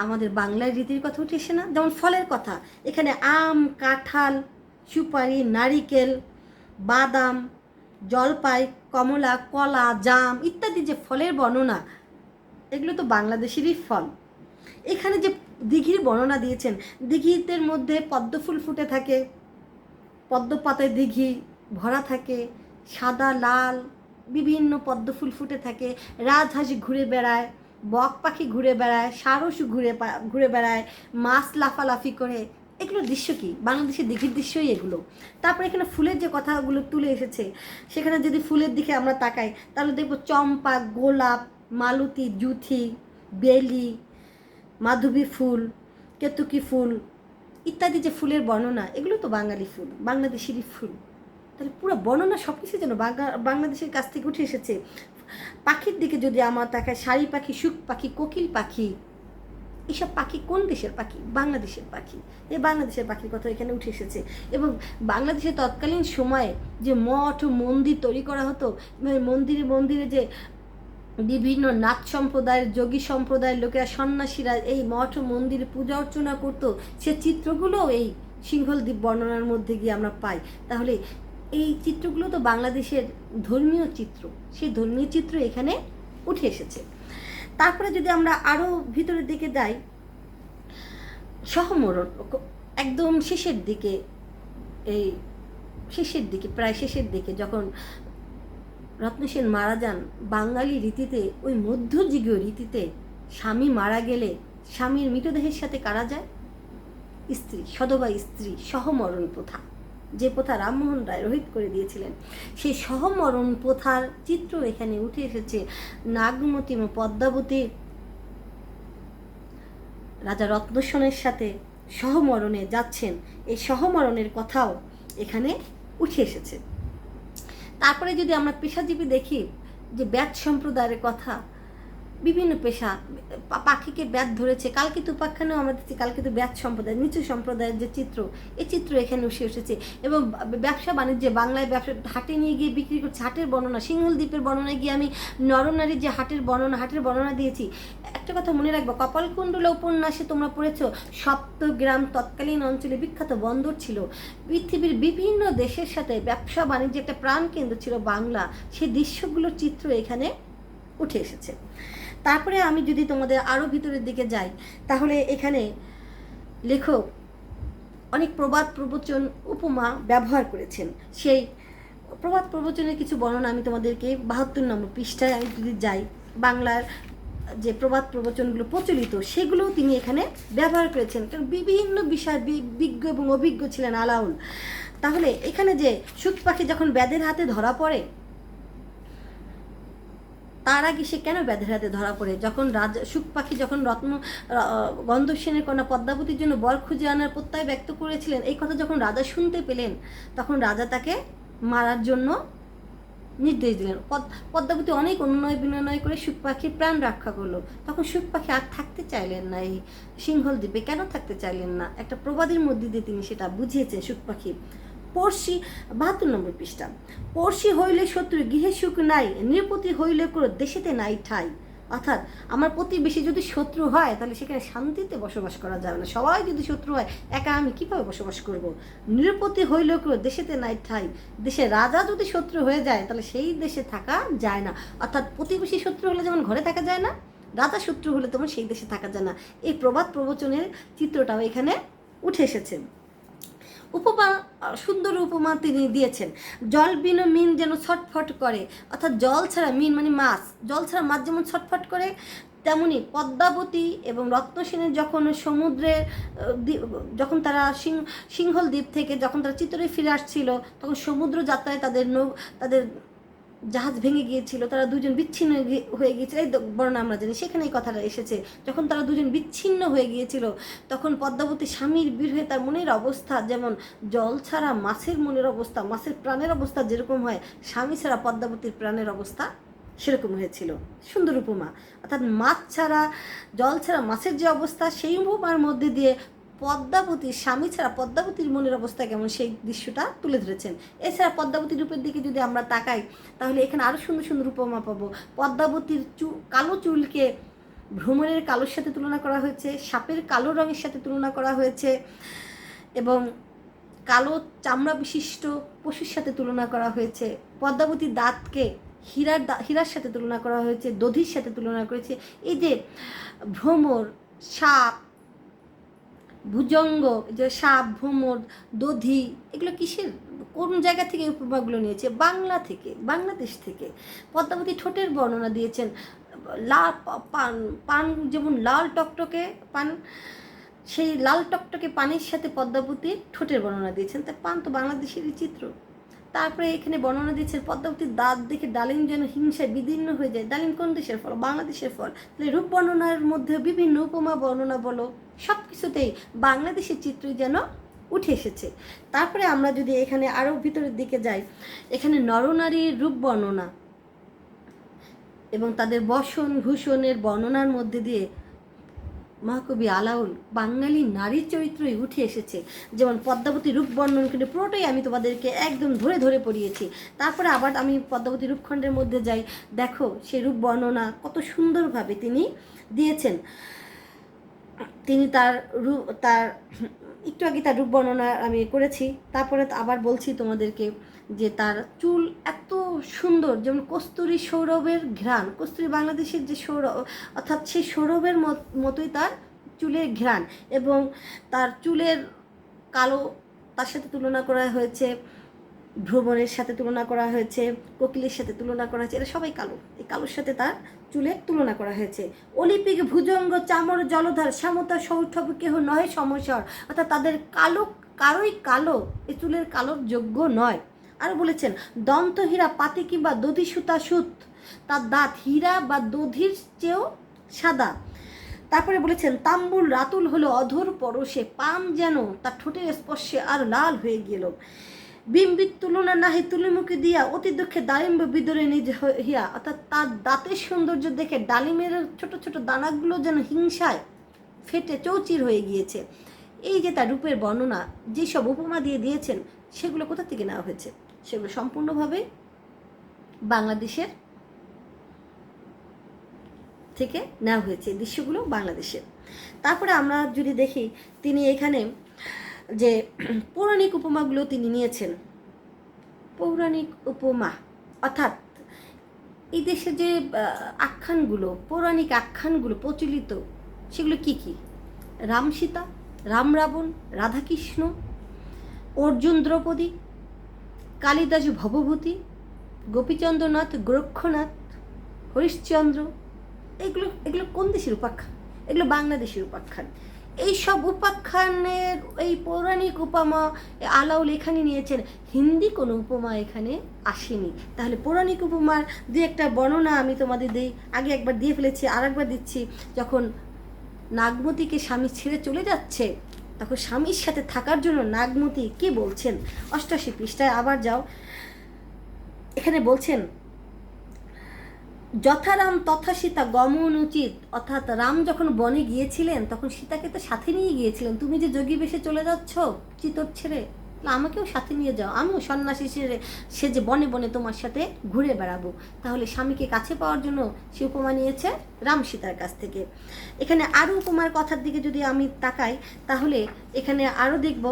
আমাদের বাংলার রীতির কথা উঠে এসে না? যেমন ফলের কথা, এখানে আম, কাঁঠাল, সুপারি, নারিকেল, বাদাম, জলপাই, কমলা, কলা, জাম ইত্যাদি যে ফলের বর্ণনা, এগুলো তো বাংলাদেশেরই ফল। এখানে যে দিঘির বর্ণনা দিয়েছেন, দিঘিদের মধ্যে পদ্ম ফুল ফুটে থাকে, পদ্ম পাতায় দিঘি ভরা থাকে, সাদা লাল বিভিন্ন পদ্ম ফুল ফুটে থাকে, রাজহাঁস ঘুরে বেড়ায়, বক পাখি ঘুরে বেড়ায়, সারস ঘুরে বেড়ায়, মাছ লাফালাফি করে। এগুলো দৃশ্য কি? বাংলাদেশের দিঘির দৃশ্যই এগুলো। তারপরে এখানে ফুলের যে কথাগুলো তুলে এসেছে, সেখানে যদি ফুলের দিকে আমরা তাকাই তাহলে দেখবো চম্পা, গোলাপ, মালতী, জুথি, বেলি, মাধবী ফুল, কেতুকি ফুল ইত্যাদি যে ফুলের বর্ণনা, এগুলো তো বাঙালি ফুল, বাংলাদেশেরই ফুল। তাহলে পুরো বর্ণনা সব কিছু যেন বাংলাদেশের কাছ থেকে উঠে এসেছে। পাখির দিকে যদি আমার তাকায়, শাড়ি পাখি, সুখ পাখি, কোকিল পাখি, এসব পাখি কোন দেশের পাখি? বাংলাদেশের পাখি। এই বাংলাদেশের পাখির কথা এখানে উঠে এসেছে। এবং বাংলাদেশের তৎকালীন সময়ে যে মঠ ও মন্দির তৈরি করা হতো, মন্দিরে মন্দিরে যে বিভিন্ন নাথ সম্প্রদায়ের, যোগী সম্প্রদায়ের লোকেরা, সন্ন্যাসীরা এই মঠ ও মন্দিরে পূজা অর্চনা করতো, সে চিত্রগুলো এই সিংহল দ্বীপ বর্ণনার মধ্যে গিয়ে আমরা পাই। তাহলে এই চিত্রগুলো তো বাংলাদেশের ধর্মীয় চিত্র, সেই ধর্মীয় চিত্র এখানে উঠে এসেছে। তারপরে যদি আমরা আরও ভিতরের দিকে যাই, সহমরণ একদম শেষের দিকে, এই শেষের দিকে, প্রায় শেষের দিকে যখন রত্নসেন মারা যান, বাঙালি রীতিতে, ওই মধ্যযুগীয় রীতিতে স্বামী মারা গেলে স্বামীর মৃতদেহের সাথে কারা যায়? স্ত্রী, সধবা স্ত্রী, সহমরণ প্রথা, যে প্রথা রামমোহন রায় রহিত করে দিয়েছিলেন, সেই সহমরণ প্রথার চিত্র এখানে উঠে এসেছে। নাগমতী এবং পদ্মাবতী রাজা রত্নসেনের সাথে সহমরণে যাচ্ছেন, এই সহমরণের কথাও এখানে উঠে এসেছে। তারপরে যদি আমরা পেশাজীবী দেখি, যে ব্যাত সম্প্রদায়ের কথা, বিভিন্ন পেশা, পাখিকে ব্যাত ধরেছে, কালকিত উপাখ্যানেও আমরা দেখছি কালকিত ব্যাত সম্প্রদায়, নিচু সম্প্রদায়ের যে চিত্র, এই চিত্র এখানে উঠে এসেছে। এবং ব্যবসা বাণিজ্যে, বাংলায় ব্যবসা, হাটে নিয়ে গিয়ে বিক্রি করছে, হাটের বর্ণনা, সিংহল দ্বীপের বর্ণনায় গিয়ে আমি নরনারীর যে হাটের বর্ণনা দিয়েছি। একটা কথা মনে রাখবো, কপালকুণ্ডলা উপন্যাসে তোমরা পড়েছো, সপ্তগ্রাম তৎকালীন অঞ্চলে বিখ্যাত বন্দর ছিল, পৃথিবীর বিভিন্ন দেশের সাথে ব্যবসা বাণিজ্যে একটা প্রাণকেন্দ্র ছিল বাংলা, সেই দৃশ্যগুলোর চিত্র এখানে উঠে এসেছে। তারপরে আমি যদি তোমাদের আরও ভিতরের দিকে যাই, তাহলে এখানে লেখক অনেক প্রবাদ প্রবচন উপমা ব্যবহার করেছেন। সেই প্রবাদ প্রবচনের কিছু বর্ণনা আমি তোমাদেরকে 72 নম্বর পৃষ্ঠায় আমি যদি যাই, বাংলার যে প্রবাদ প্রবচনগুলো প্রচলিত সেগুলোও তিনি এখানে ব্যবহার করেছেন, কারণ বিভিন্ন বিষয় বিজ্ঞ এবং অভিজ্ঞ ছিলেন আলাউল। তাহলে এখানে যে সুখ পাখি যখন ব্যাধের হাতে ধরা পড়ে, তার আগে সে কেন ব্যাধের হাতে ধরা পড়ে? যখন রাজা সুখ পাখি যখন গন্ধর্ব সেনের কন্যা পদ্মাবতীর জন্য বর খুঁজে আনার প্রত্যয় ব্যক্ত করেছিলেন, এই কথা যখন রাজা শুনতে পেলেন, তখন রাজা তাকে মারার জন্য নির্দেশ দিলেন। পদ্মাবতী অনেক অনুনয় বিনয় করে সুখ পাখির প্রাণ রক্ষা করলো। তখন সুখ পাখি আর থাকতে চাইলেন না এই সিংহল দ্বীপে। কেন থাকতে চাইলেন না? একটা প্রবাদের মধ্যে দিয়ে তিনি সেটা বুঝিয়েছেন সুখ পাখি। পড়শি 72 নম্বর পৃষ্ঠা, পড়শি হইলে শত্রু গৃহে সুখ নাই, নৃপতি হইলে ক্রোধ দেশেতে নাই ঠাই। অর্থাৎ আমার প্রতিবেশী যদি শত্রু হয় তাহলে সেখানে শান্তিতে বসবাস করা যাবে না। সবাই যদি শত্রু হয়, একা আমি কীভাবে বসবাস করব? নৃপতি হইলেও ক্রোধ দেশেতে নাই ঠাই, দেশের রাজা যদি শত্রু হয়ে যায় তাহলে সেই দেশে থাকা যায় না। অর্থাৎ প্রতিবেশী শত্রু হলে যেমন ঘরে থাকা যায় না, রাজা শত্রু হলে তেমন সেই দেশে থাকা যায় না। এই প্রবাদ প্রবচনের চিত্রটাও এখানে উঠে এসেছে। উপমা, সুন্দর উপমা তিনি দিয়েছেন। জল বিন মিন যেন ছটফট করে, অর্থাৎ জল ছাড়া মিন মানে মাছ, জল ছাড়া মাছ যেমন ছটফট করে, তেমনি পদ্মাবতী এবং রত্নসেনের যখন সমুদ্রের যখন তারা সিংহল দ্বীপ থেকে যখন তারা চিত্তরে ফিরে আসছিল, তখন সমুদ্র যাত্রায় তাদের জাহাজ ভেঙে গিয়েছিল, তারা দুজন বিচ্ছিন্ন হয়ে গিয়েছিল, এই বর্ণনা আমরা জানি, সেখানে এই কথাটা এসেছে। যখন তারা দুজন বিচ্ছিন্ন হয়ে গিয়েছিল, তখন পদ্মাবতী স্বামীর বিরহে তার মনের অবস্থা যেমন জল ছাড়া মাছের মনের অবস্থা, মাছের প্রাণের অবস্থা যেরকম হয়, স্বামী ছাড়া পদ্মাবতীর প্রাণের অবস্থা সেরকম হয়েছিল। সুন্দর উপমা। অর্থাৎ মাছ ছাড়া, জল ছাড়া মাছের যে অবস্থা, সেই উপমার মধ্যে দিয়ে পদ্মাবতীর স্বামী ছাড়া পদ্মাবতীর মনের অবস্থা কেমন সেই দৃশ্যটা তুলে ধরেছেন। এছাড়া পদ্মাবতীর রূপের দিকে যদি আমরা তাকাই, তাহলে এখানে আরও সুন্দর সুন্দর উপমা পাবো। পদ্মাবতীর কালো চুলকে ভ্রমণের কালোর সাথে তুলনা করা হয়েছে, সাপের কালো রঙের সাথে তুলনা করা হয়েছে, এবং কালো চামড়া বিশিষ্ট পশুর সাথে তুলনা করা হয়েছে। পদ্মাবতীর দাঁতকে হীরার সাথে তুলনা করা হয়েছে, দধির সাথে তুলনা করেছে। এই যে ভ্রমর, সাপ, ভুজঙ্গ, যে সাপ, ভ্রমর, দধি, এগুলো কিসের, কোন জায়গা থেকে উপমাগুলো নিয়েছে? বাংলা থেকে, বাংলাদেশ থেকে। পদ্মাবতী ঠোঁটের বর্ণনা দিয়েছেন। লাল পান যেমন লাল টকটকে পান, সেই লাল টকটকে পানির সাথে পদ্মাবতীর ঠোঁটের বর্ণনা দিয়েছেন। তাই পান তো বাংলাদেশেরই চিত্র। তারপরে এখানে বর্ণনা দিয়েছেন পদ্মাবতীর দাঁত দেখে ডালিম যেন হিংসায় বিদীর্ণ হয়ে যায়। ডালিম কোন দেশের ফল? বাংলাদেশের ফল। তাহলে রূপ বর্ণনার মধ্যে বিভিন্ন উপমা বর্ণনা বলো, সব কিছুতেই বাংলাদেশের চিত্রই যেন উঠে এসেছে। তারপরে আমরা যদি এখানে আরও ভিতরের দিকে যাই, এখানে নরনারীর রূপ বর্ণনা এবং তাদের বসন ভূষণের বর্ণনার মধ্যে দিয়ে মহাকবি আলাউল বাঙালি নারীর চরিত্রই উঠে এসেছে। যেমন পদ্মাবতী রূপ বর্ণন কিন্তু পুরোটাই আমি তোমাদেরকে একদম ধরে ধরে পড়িয়েছি। তারপরে আবার আমি পদ্মাবতী রূপখণ্ডের মধ্যে যাই, দেখো সেই রূপ বর্ণনা কত সুন্দরভাবে তিনি দিয়েছেন। তিনি তার একটু আগে তার রূপ বর্ণনা আমি করেছি। তারপরে আবার বলছি তোমাদেরকে যে তার চুল এত সুন্দর, যেমন কস্তুরী সৌরভের ঘ্রাণ, কস্তুরী বাংলাদেশের যে সৌরভ, অর্থাৎ সেই সৌরভের মতোই তার চুলের ঘ্রাণ, এবং তার চুলের কালো তার সাথে তুলনা করা হয়েছে, ভ্রমণের সাথে তুলনা করা হয়েছে, কোকিলের সাথে তুলনা করা হয়েছে, এরা সবাই কালো। এই কালোর সাথে তার চুলের তুলনা করা হয়েছে। অলিপিক ভুজঙ্গ চামর জলধার শ্যামতা সৌষ্ঠব কেহ নয় সমস্যার, অর্থাৎ তাদের কারোই কালো এই চুলের কালোর যোগ্য নয়। আর বলেছেন দন্ত হীরা পাতি কিংবা দধি সুতা সুত, তার দাঁত হীরা বা দধির চেয়েও সাদা। তারপরে বলেছেন তাম্বুল রাতুল হলো অধর পরশে, পান যেন তার ঠোঁটের স্পর্শে আর লাল হয়ে গেল। বিম্বিত তুলনা নাহি তুলিমুখী দিয়া অতি দুঃখে ডালিম্ব বিদরে নিজ হিয়া, অর্থাৎ তার দাঁতের সৌন্দর্য দেখে ডালিমের ছোট ছোট দানাগুলো যেন হিংসায় ফেটে চৌচির হয়ে গিয়েছে। এই যে তার রূপের বর্ণনা যেসব উপমা দিয়ে দিয়েছেন, সেগুলো কোথা থেকে নেওয়া হয়েছে? সেগুলো সম্পূর্ণভাবে বাংলাদেশের থেকে নেওয়া হয়েছে, দৃশ্যগুলো বাংলাদেশের। তারপরে আমরা যদি দেখি, তিনি এখানে যে পৌরাণিক উপমাগুলো তিনি নিয়েছেন, পৌরাণিক উপমা অর্থাৎ এই দেশে যে আখ্যানগুলো, পৌরাণিক আখ্যানগুলো প্রচলিত, সেগুলো কি কি? রাম সীতা, রাম রাবণ, রাধাকৃষ্ণ, অর্জুন দ্রৌপদী, কালিদাস ভবভূতি, গোপীচন্দ্রনাথ, গোরক্ষনাথ, হরিশ্চন্দ্র, এগুলো এগুলো কোন দেশের উপাখ্যান? এগুলো বাংলাদেশের উপাখ্যান। এই সব উপাখ্যানের এই পৌরাণিক উপমা আলাউল এখানে নিয়েছেন, হিন্দি কোনো উপমা এখানে আসেনি। তাহলে পৌরাণিক উপমার দু একটা বর্ণনা আমি তোমাদের দিই, আগে একবার দিয়ে ফেলেছি, আর একবার দিচ্ছি। যখন নাগমতিকে স্বামী ছেড়ে চলে যাচ্ছে, তখন স্বামীর সাথে থাকার জন্য নাগমতি কি বলছেন, 88 পৃষ্ঠায় আবার যাও। এখানে বলছেন, যথারাম তথা সীতা গমন উচিত। অর্থাৎ রাম যখন বনে গিয়েছিলেন তখন সীতাকে তো সাথে নিয়ে গিয়েছিলেন। তুমি যে যোগী বেশে চলে যাচ্ছ চিতর ছেড়ে, আমাকেও সাথে নিয়ে যাও, আমিও সন্ন্যাসী সে যে বনে বনে তোমার সাথে ঘুরে বেড়াবো। তাহলে স্বামীকে কাছে পাওয়ার জন্য সে উপমা নিয়েছে রাম সীতার কাছ থেকে। এখানে আরও উপমার কথার দিকে যদি আমি তাকাই, তাহলে এখানে আরও দেখব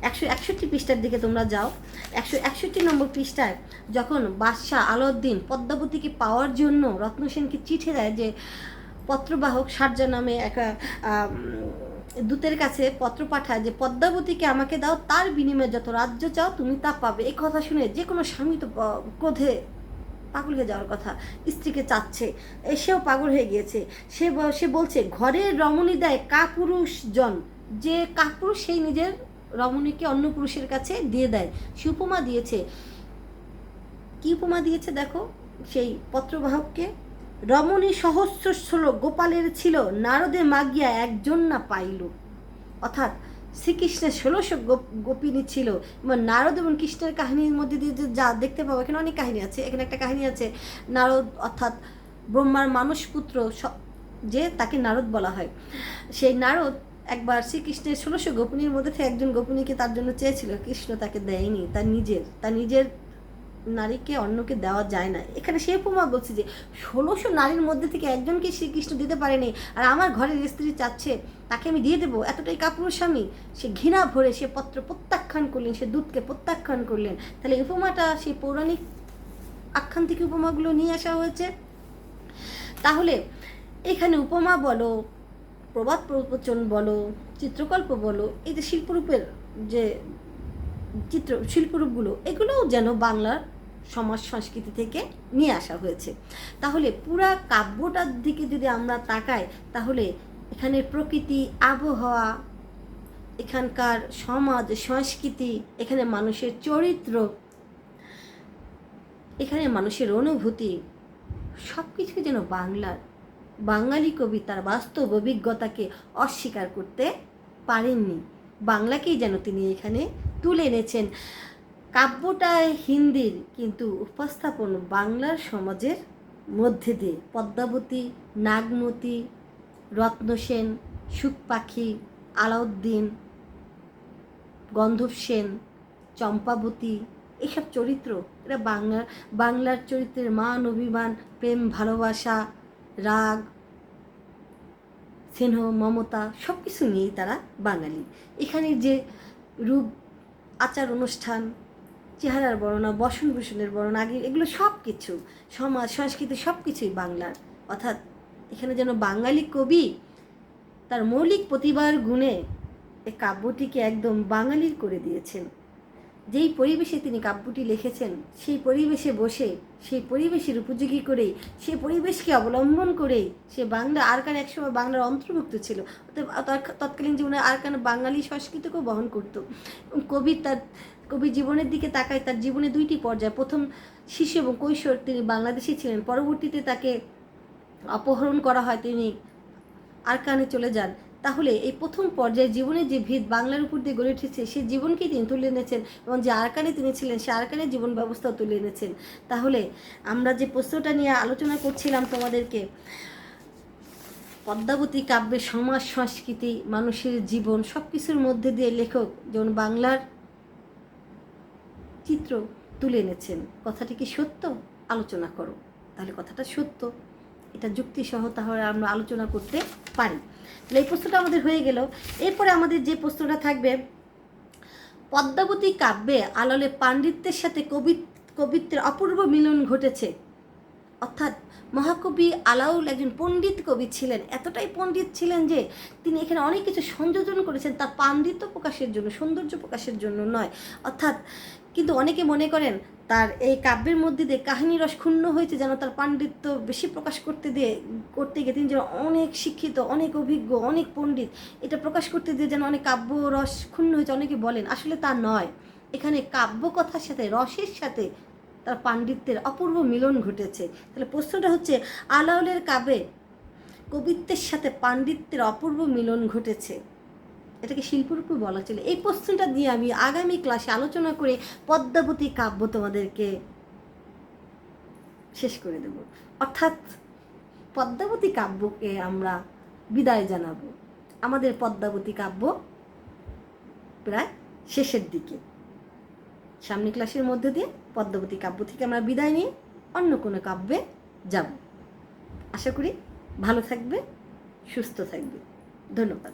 161 পৃষ্ঠার দিকে তোমরা যাও। 161 নম্বর পৃষ্ঠায় যখন বাদশাহ আলাউদ্দিন পদ্মাবতীকে পাওয়ার জন্য রত্নসেনকে চিঠি দেয়, যে পত্রবাহক শারজা নামে একটা দূতের কাছে পত্র পাঠায় যে পদ্মাবতীকে আমাকে দাও, তার বিনিময়ে যত রাজ্য চাও তুমি তা পাবে। এই কথা শুনে যে কোনো স্বামী তো ক্রোধে পাগল হয়ে যাওয়ার কথা, স্ত্রীকে চাচ্ছে, সেও পাগল হয়ে গিয়েছে। সে বলছে, ঘরের রমণী দেয় কাপুরুষ জন, যে কাপুরুষ সেই নিজের রমণীকে অন্য পুরুষের কাছে দিয়ে দেয়। সে উপমা দিয়েছে, কি উপমা দিয়েছে দেখো সেই পত্রবাহককে, রমণী সহস্র শ্লোক গোপালের ছিল, নারদে মাগিয়া একজন না পাইল। অর্থাৎ শ্রীকৃষ্ণের 1600 গোপিনী ছিল, এবং নারদ এবং কৃষ্ণের কাহিনীর মধ্যে দিয়ে যা দেখতে পাবো, এখানে অনেক কাহিনী আছে। এখানে একটা কাহিনী আছে, নারদ অর্থাৎ ব্রহ্মার মানসপুত্র, যে তাকে নারদ বলা হয়, সেই নারদ একবার শ্রীকৃষ্ণের 1600 গোপিনীর মধ্যে থেকে একজন গোপিনীকে তার জন্য চেয়েছিল, কৃষ্ণ তাকে দেয়নি। তার নিজের নারীকে অন্যকে দেওয়া যায় না। এখানে সেই উপমা বলছি যে 1600 নারীর মধ্যে থেকে একজনকে শ্রীকৃষ্ণ দিতে পারেনি, আর আমার ঘরের স্ত্রী চাচ্ছে তাকে আমি দিয়ে দেবো, এতটাই কাপুরুষ স্বামী। সে ঘৃণা ভরে সে পত্র প্রত্যাখ্যান করলেন, সে দূতকে প্রত্যাখ্যান করলেন। তাহলে উপমাটা সেই পৌরাণিক আখ্যান থেকে উপমাগুলো নিয়ে আসা হয়েছে। তাহলে এখানে উপমা বলো, প্রবাদ প্রবচন বলো, চিত্রকল্প বলো, এই যে শিল্পরূপের যে শিল্পরূপগুলো, এগুলোও যেন বাংলার সমাজ সংস্কৃতি থেকে নিয়ে আসা হয়েছে। তাহলে পুরা কাব্যটার দিকে যদি আমরা তাকাই, তাহলে এখানের প্রকৃতি, আবহাওয়া, এখানকার সমাজ সংস্কৃতি, এখানে মানুষের চরিত্র, এখানে মানুষের অনুভূতি, সব কিছুই যেন বাঙালি কবি তার বাস্তব অভিজ্ঞতাকে অস্বীকার করতে পারেননি। বাংলাকেই যেন তিনি এখানে তুলে এনেছেন। কাব্যটা হিন্দির, কিন্তু উপস্থাপন বাংলার সমাজের মধ্যে দিয়ে। পদ্মাবতী, নাগমতি, রত্নসেন, সুখ পাখি, আলাউদ্দিন, গন্ধব সেন, চম্পাবতী, এইসব চরিত্র, এরা বাংলার চরিত্রের মান অভিমান, প্রেম ভালোবাসা, রাগ, স্নেহ, মমতা, সব কিছু নিয়েই তারা বাঙালি। এখানে যে রূপ, আচার অনুষ্ঠান, চেহারার বর্ণনা, বসনভূষণের বর্ণনা, আগে এগুলো সব কিছু, সমাজ সংস্কৃতি সব কিছুই বাংলার। অর্থাৎ এখানে যেন বাঙালি কবি তার মৌলিক প্রতিভার গুণে এই কাব্যটিকে একদম বাঙালির করে দিয়েছেন। যেই পরিবেশে তিনি কাব্যটি লিখেছেন, সেই পরিবেশে বসে, সেই পরিবেশের উপযোগী করেই, সেই পরিবেশকে অবলম্বন করেই সে বাংলা আরকান একসময় বাংলার অন্তর্ভুক্ত ছিল। তৎকালীন জীবনে আরকান বাঙালি সংস্কৃতিকেও বহন করত। কবি জীবনের দিকে তাকায়, তার জীবনে দুইটি পর্যায়, প্রথম শিশু এবং কৈশোর তিনি বাংলাদেশি ছিলেন, পরবর্তীতে তাকে অপহরণ করা হয়, তিনি আরকানে চলে যান। তাহলে এই প্রথম পর্যায়ে জীবনের যে ভিত বাংলার উপর দিয়ে গড়ে উঠেছে, সেই জীবনকেই তিনি তুলে এনেছেন, এবং যে আরকানে তিনি ছিলেন সে আরকানের জীবন ব্যবস্থাও তুলে এনেছেন। তাহলে আমরা যে প্রশ্নটা নিয়ে আলোচনা করছিলাম তোমাদেরকে, পদ্মাবতী কাব্যের সমাজ সংস্কৃতি, মানুষের জীবন, সব কিছুর মধ্যে দিয়ে লেখক যেমন বাংলার চিত্র তুলে এনেছেন। কথাটি কি সত্য? আলোচনা করো। তাহলে কথাটা সত্য, এটা যুক্তিসহ তাহলে আমরা আলোচনা করতে পারি। তাহলে এই প্রশ্নটা আমাদের হয়ে গেল। এরপরে আমাদের যে প্রশ্নটা থাকবে, পদ্মাবতী কাব্যে আলালে পাণ্ডিত্যের সাথে কবিত্বের অপূর্ব মিলন ঘটেছে। অর্থাৎ মহাকবি আলাউল একজন পণ্ডিত কবি ছিলেন, এতটাই পণ্ডিত ছিলেন যে তিনি এখানে অনেক কিছু সংযোজন করেছেন তার পাণ্ডিত্য প্রকাশের জন্য, সৌন্দর্য প্রকাশের জন্য নয়। অর্থাৎ কিন্তু অনেকে মনে করেন তার এই কাব্যের মধ্যে দিয়ে কাহিনী রস ক্ষুণ্ণ হয়েছে, যেন তার পাণ্ডিত্য বেশি প্রকাশ করতে গিয়ে তিনি যেন অনেক শিক্ষিত, অনেক অভিজ্ঞ, অনেক পণ্ডিত, এটা প্রকাশ করতে দিয়ে যেন অনেক কাব্য রস ক্ষুণ্ণ হয়েছে, অনেকে বলেন। আসলে তা নয়, এখানে কাব্য কথার সাথে, রসের সাথে তার পাণ্ডিত্যের অপূর্ব মিলন ঘটেছে। তাহলে প্রশ্নটা হচ্ছে, আলাউলের কাব্যে কবিত্বের সাথে পাণ্ডিত্যের অপূর্ব মিলন ঘটেছে, এটাকে শিল্পরূপে বলা চলে। এই প্রশ্নটা দিয়ে আমি আগামী ক্লাসে আলোচনা করে পদ্মাবতী কাব্য তোমাদেরকে শেষ করে দেব। অর্থাৎ পদ্মাবতী কাব্যকে আমরা বিদায় জানাবো। আমাদের পদ্মাবতী কাব্য প্রায় শেষের দিকে। সামনে ক্লাসের মধ্যে দিয়ে পদ্মাবতী কাব্য থেকে আমরা বিদায় নিয়ে অন্য কোনো কাব্যে যাব। আশা করি ভালো থাকবে, সুস্থ থাকবে। ধন্যবাদ।